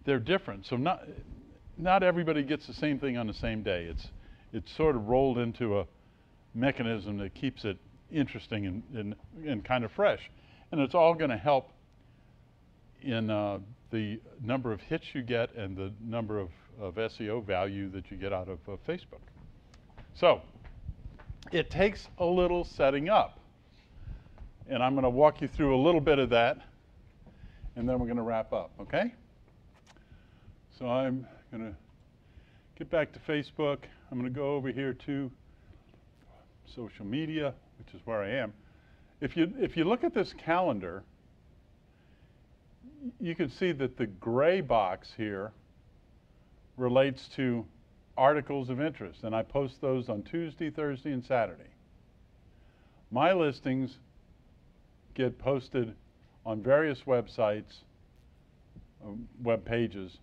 they're different. So not everybody gets the same thing on the same day. It's sort of rolled into a mechanism that keeps it interesting and kind of fresh. And it's all going to help in the number of hits you get and the number of SEO value that you get out of Facebook. So it takes a little setting up. And I'm going to walk you through a little bit of that, and then we're going to wrap up, okay? So I'm going to get back to Facebook. I'm going to go over here to social media, which is where I am. If you look at this calendar, you can see that the gray box here relates to articles of interest, and I post those on Tuesday, Thursday, and Saturday. My listings get posted on various websites, web pages,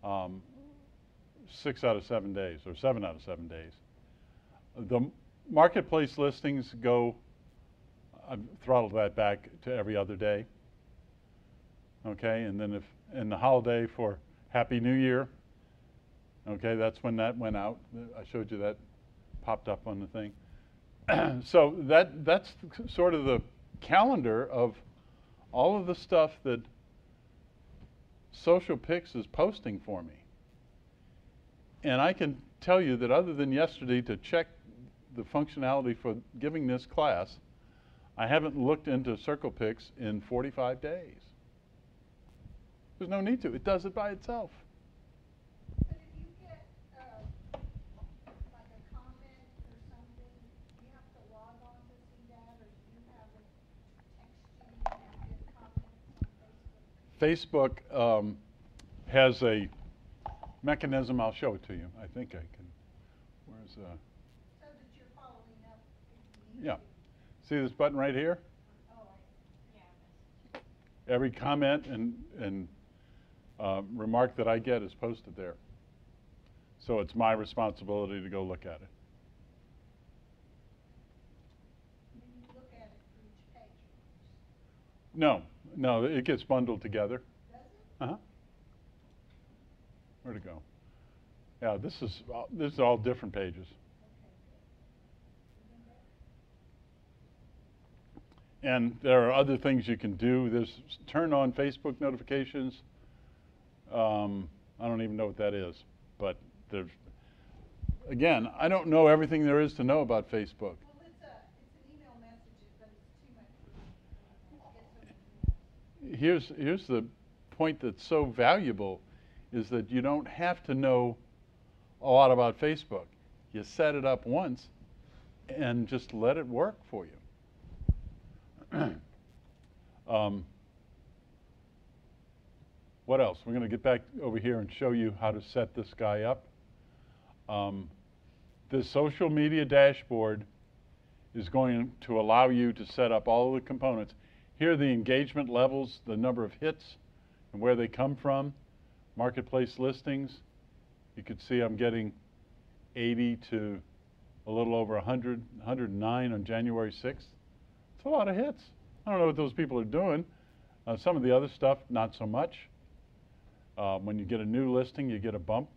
6 out of 7 days, or 7 out of 7 days. The marketplace listings go, I've throttled that back to every other day. Okay, and then in the holiday for Happy New Year, okay, that's when that went out. I showed you that popped up on the thing. So that's sort of the calendar of all of the stuff that Circlepix is posting for me. And I can tell you that other than yesterday to check the functionality for giving this class, I haven't looked into Circlepix in 45 days. There's no need to. It does it by itself. But if you get, like a comment or something, you have to log on to see that, or do you have it text you when you get comments on Facebook? Facebook has a mechanism. I'll show it to you. I think I can. Where's So that you're following up Yeah. See this button right here? Every comment and remark that I get is posted there. So it's my responsibility to go look at it. When you look at it for each page. No, it gets bundled together. Does it? Uh-huh. Where'd it go? Yeah, this is all different pages. And there are other things you can do. There's turn on Facebook notifications. I don't even know what that is, but there's, again, I don't know everything there is to know about Facebook. Well, it's an email message, but it's too much. Here's the point that's so valuable is that you don't have to know a lot about Facebook. You set it up once and just let it work for you. What else? We're going to get back over here and show you how to set this guy up. This social media dashboard is going to allow you to set up all of the components. Here are the engagement levels, the number of hits, and where they come from. Marketplace listings. You can see I'm getting 80 to a little over 100, 109 on January 6th. It's a lot of hits. I don't know what those people are doing. Some of the other stuff, not so much. When you get a new listing, you get a bump.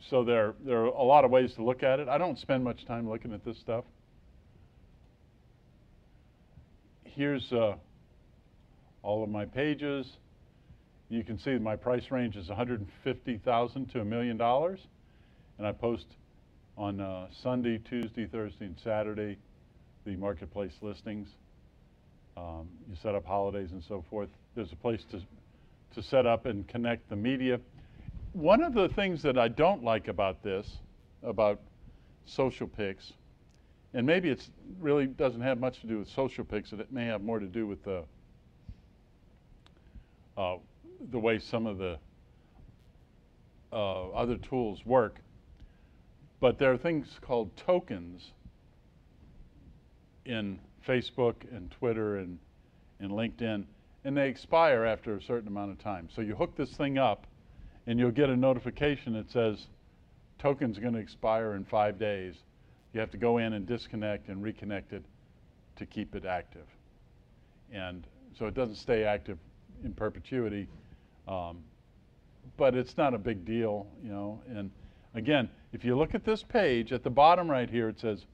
So there are a lot of ways to look at it. I don't spend much time looking at this stuff. Here's all of my pages. You can see my price range is $150,000 to $1 million. And I post on Sunday, Tuesday, Thursday, and Saturday the marketplace listings. You set up holidays and so forth. There's a place to set up and connect the media. One of the things that I don't like about this, about Circlepix, and maybe it really doesn't have much to do with Circlepix, and it may have more to do with the way some of the other tools work. But there are things called tokens in Facebook and Twitter and LinkedIn, and they expire after a certain amount of time. So you hook this thing up, and you'll get a notification that says token's going to expire in 5 days. You have to go in and disconnect and reconnect it to keep it active. And so it doesn't stay active in perpetuity, but it's not a big deal, you know. And again, if you look at this page, at the bottom right here, it says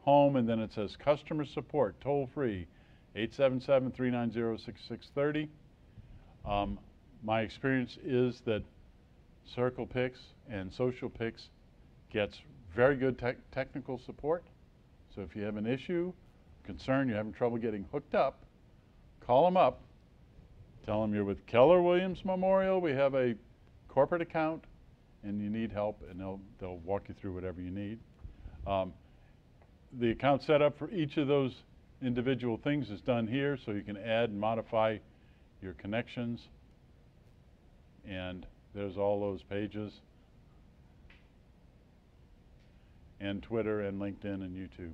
home, and then it says customer support, toll free, 877-390-6630. My experience is that Circlepix and Circlepix gets very good technical support. So if you have an issue, concern, you're having trouble getting hooked up, call them up, tell them you're with Keller Williams Memorial, we have a corporate account, and you need help, and they'll walk you through whatever you need. The account setup for each of those individual things is done here, so you can add and modify your connections. And there's all those pages. And Twitter and LinkedIn and YouTube.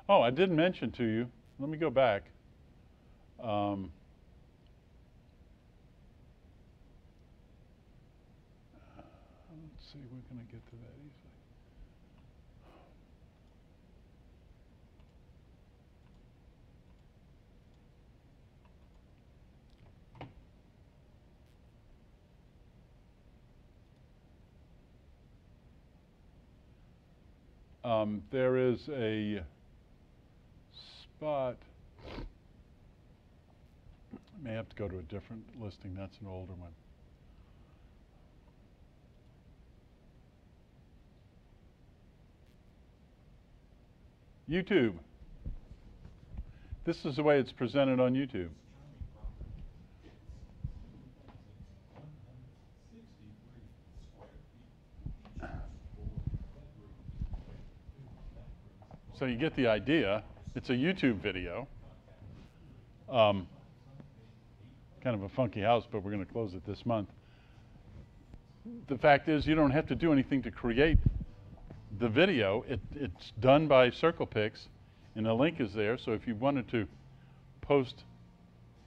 Oh, I didn't mention to you, let me go back. Let's see, we're going to get to that easily. There is a spot, I may have to go to a different listing, that's an older one. YouTube. This is the way it's presented on YouTube. So you get the idea. It's a YouTube video. Kind of a funky house, but we're going to close it this month. the fact is you don't have to do anything to create the video. It's done by Circlepix, and the link is there. So if you wanted to post,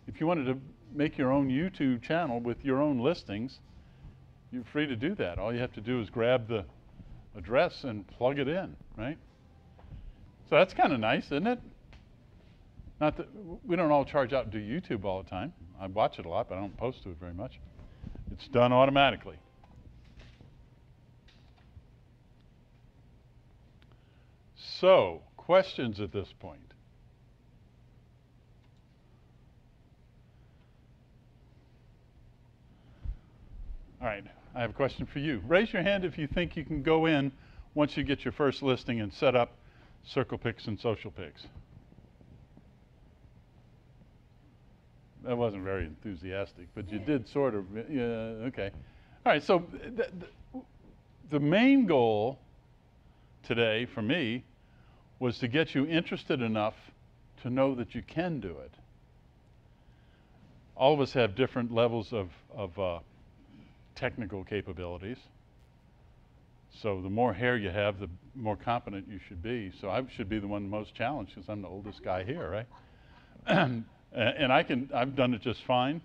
if you wanted to make your own YouTube channel with your own listings, you're free to do that. All you have to do is grab the address and plug it in, right? So that's kind of nice, isn't it? Not that we don't all charge out and do YouTube all the time. I watch it a lot, but I don't post to it very much. It's done automatically. So, questions at this point? All right, I have a question for you. Raise your hand if you think you can go in once you get your first listing and set up Circlepix and Socialpix. That wasn't very enthusiastic, but you did sort of, yeah, okay. All right, so the main goal today for me was to get you interested enough to know that you can do it. All of us have different levels of technical capabilities. So the more hair you have, the more competent you should be. So I should be the one most challenged because I'm the oldest guy here, right? And I've done it just fine.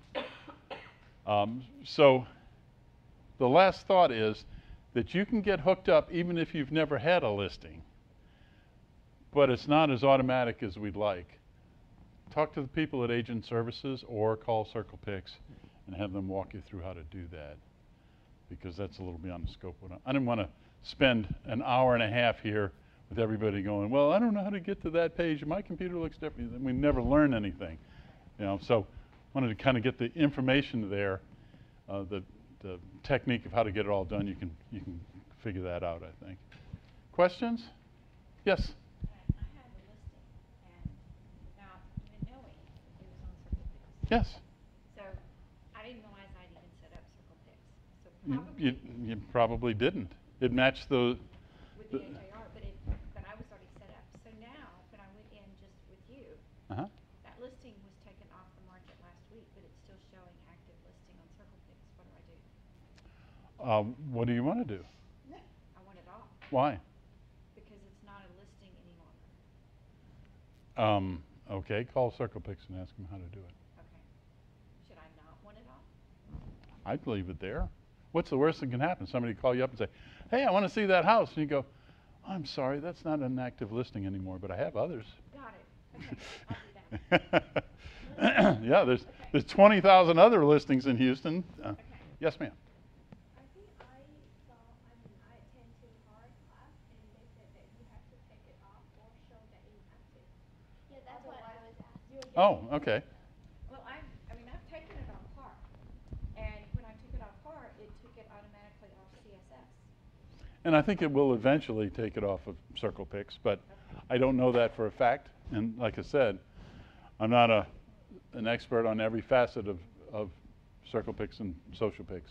So the last thought is that you can get hooked up even if you've never had a listing, but it's not as automatic as we'd like. Talk to the people at Agent Services or call Circlepix and have them walk you through how to do that, because that's a little beyond the scope. I didn't want to spend an hour and a half here with everybody going, well, I don't know how to get to that page. My computer looks different. And we never learn anything. You know, so I wanted to kind of get the information there, the technique of how to get it all done. You can figure that out, I think. Questions? Yes? I have a listing, and without even knowing it was on Circlepix. Yes. So I didn't realize I'd even set up Circlepix. So probably You probably didn't. It matched the... with the HIR, but I was already set up. So now, when I went in just with you, that listing was taken off the market last week, but it's still showing active listing on Circlepix. What do I do? What do you want to do? I want it off Why? because it's not a listing any longer. Okay, call Circlepix and ask them how to do it. Okay. Should I not want it off? I'd leave it there. What's the worst that can happen? Somebody call you up and say, hey, I want to see that house. And you go, I'm sorry, that's not an active listing anymore, but I have others. Got it. Okay, I'll do that. Yeah, there's 20,000 other listings in Houston. Okay. Yes, ma'am. I think I saw, I attended hard class and they said that you have to take it off or show that it's active. Yeah, that's what I was asking. Oh, okay. Well, I've taken it off par, and when I took it off par, it took it automatically off CSS. And I think it will eventually take it off of Circlepix, but I don't know that for a fact. And like I said, I'm not an expert on every facet of Circlepix and Socialpix,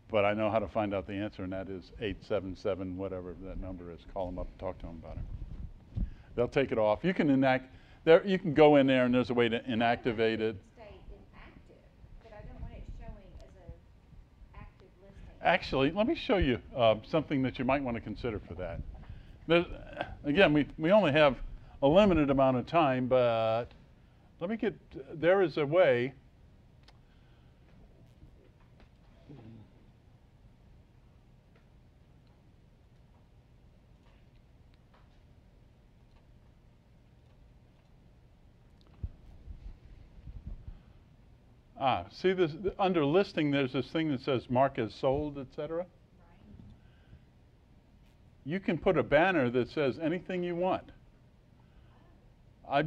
but I know how to find out the answer, and that is 877, whatever that number is. Call them up and talk to them about it. They'll take it off. You can you can go in there, and there's a way to inactivate it. Stay inactive, but I don't want it showing as an active listing. Actually, let me show you something that you might want to consider for that. Again, we only have a limited amount of time, but let me there is a way. See this under listing, there's this thing that says mark as sold, etc. Right. You can put a banner that says anything you want. I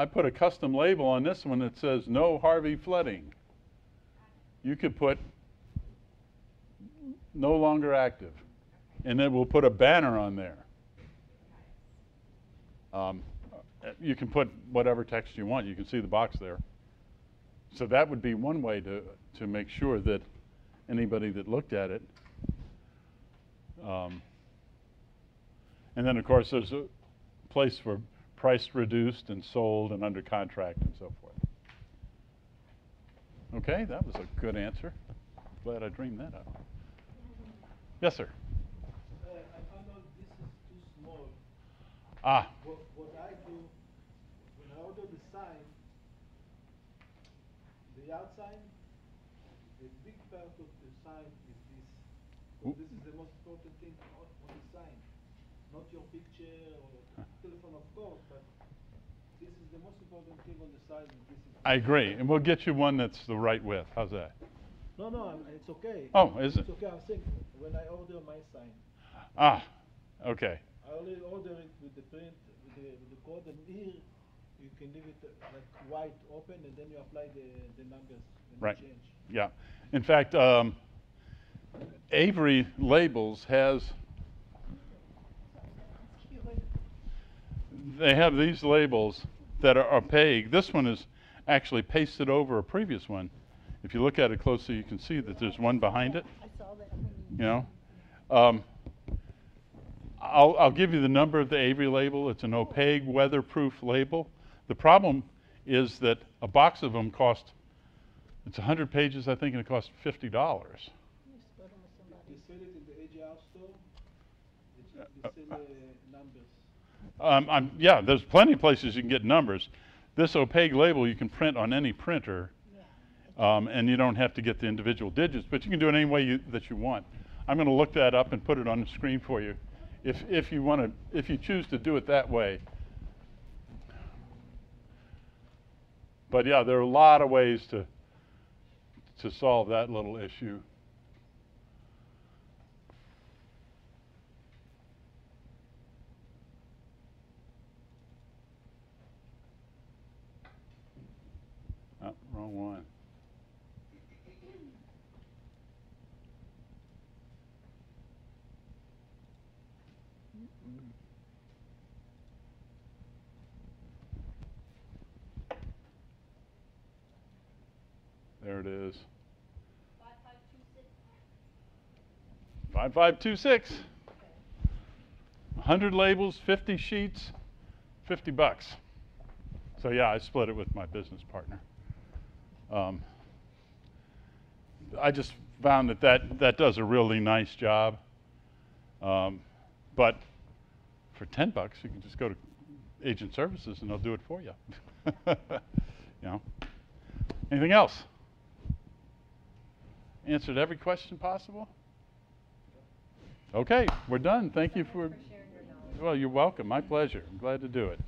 put a custom label on this one that says no Harvey flooding. You could put no longer active, and then we'll put a banner on there. You can put whatever text you want. You can see the box there. So that would be one way to make sure that anybody that looked at it. And then, of course, there's a place for price reduced and sold and under contract and so forth. Okay, that was a good answer. glad I dreamed that up. Yes, sir. I found out this is too small. Ah, What I do, when I order the sign, the yard sign, the big part of the sign is this. So this is the most important thing on the sign. Not your picture or telephone, of course, but this is the most important thing on the sign. This is I agree, and we'll get you one that's the right width. How's that? No, it's okay. Oh, is it? It's okay. I'm saying when I order my sign, Ah, okay. I only order it with the print, with the code, and here you can leave it like white open, and then you apply the numbers when Right. you change. Yeah. In fact, Avery Labels has, they have these labels that are opaque. This one is actually pasted over a previous one. If you look at it closely, you can see that there's one behind it. I saw that when you. You know, I'll give you the number of the Avery label. It's an opaque, weatherproof label. The problem is that a box of them cost, it's 100 pages, I think, and it costs $50. They sell it in the AJR store. They sell numbers. Yeah, there's plenty of places you can get numbers. This opaque label you can print on any printer, and you don't have to get the individual digits, but you can do it any way that you want. I'm going to look that up and put it on the screen for you, if you choose to do it that way. But yeah, there are a lot of ways to solve that little issue. Oh, wrong one. There it is. 5526. 100 labels, 50 sheets, $50. So yeah, I split it with my business partner. I just found that does a really nice job. But for $10, you can just go to agent services and they'll do it for you. You know. Anything else? Answered every question possible? Okay, we're done. Thank you for sharing your knowledge. Well, you're welcome. My pleasure. I'm glad to do it.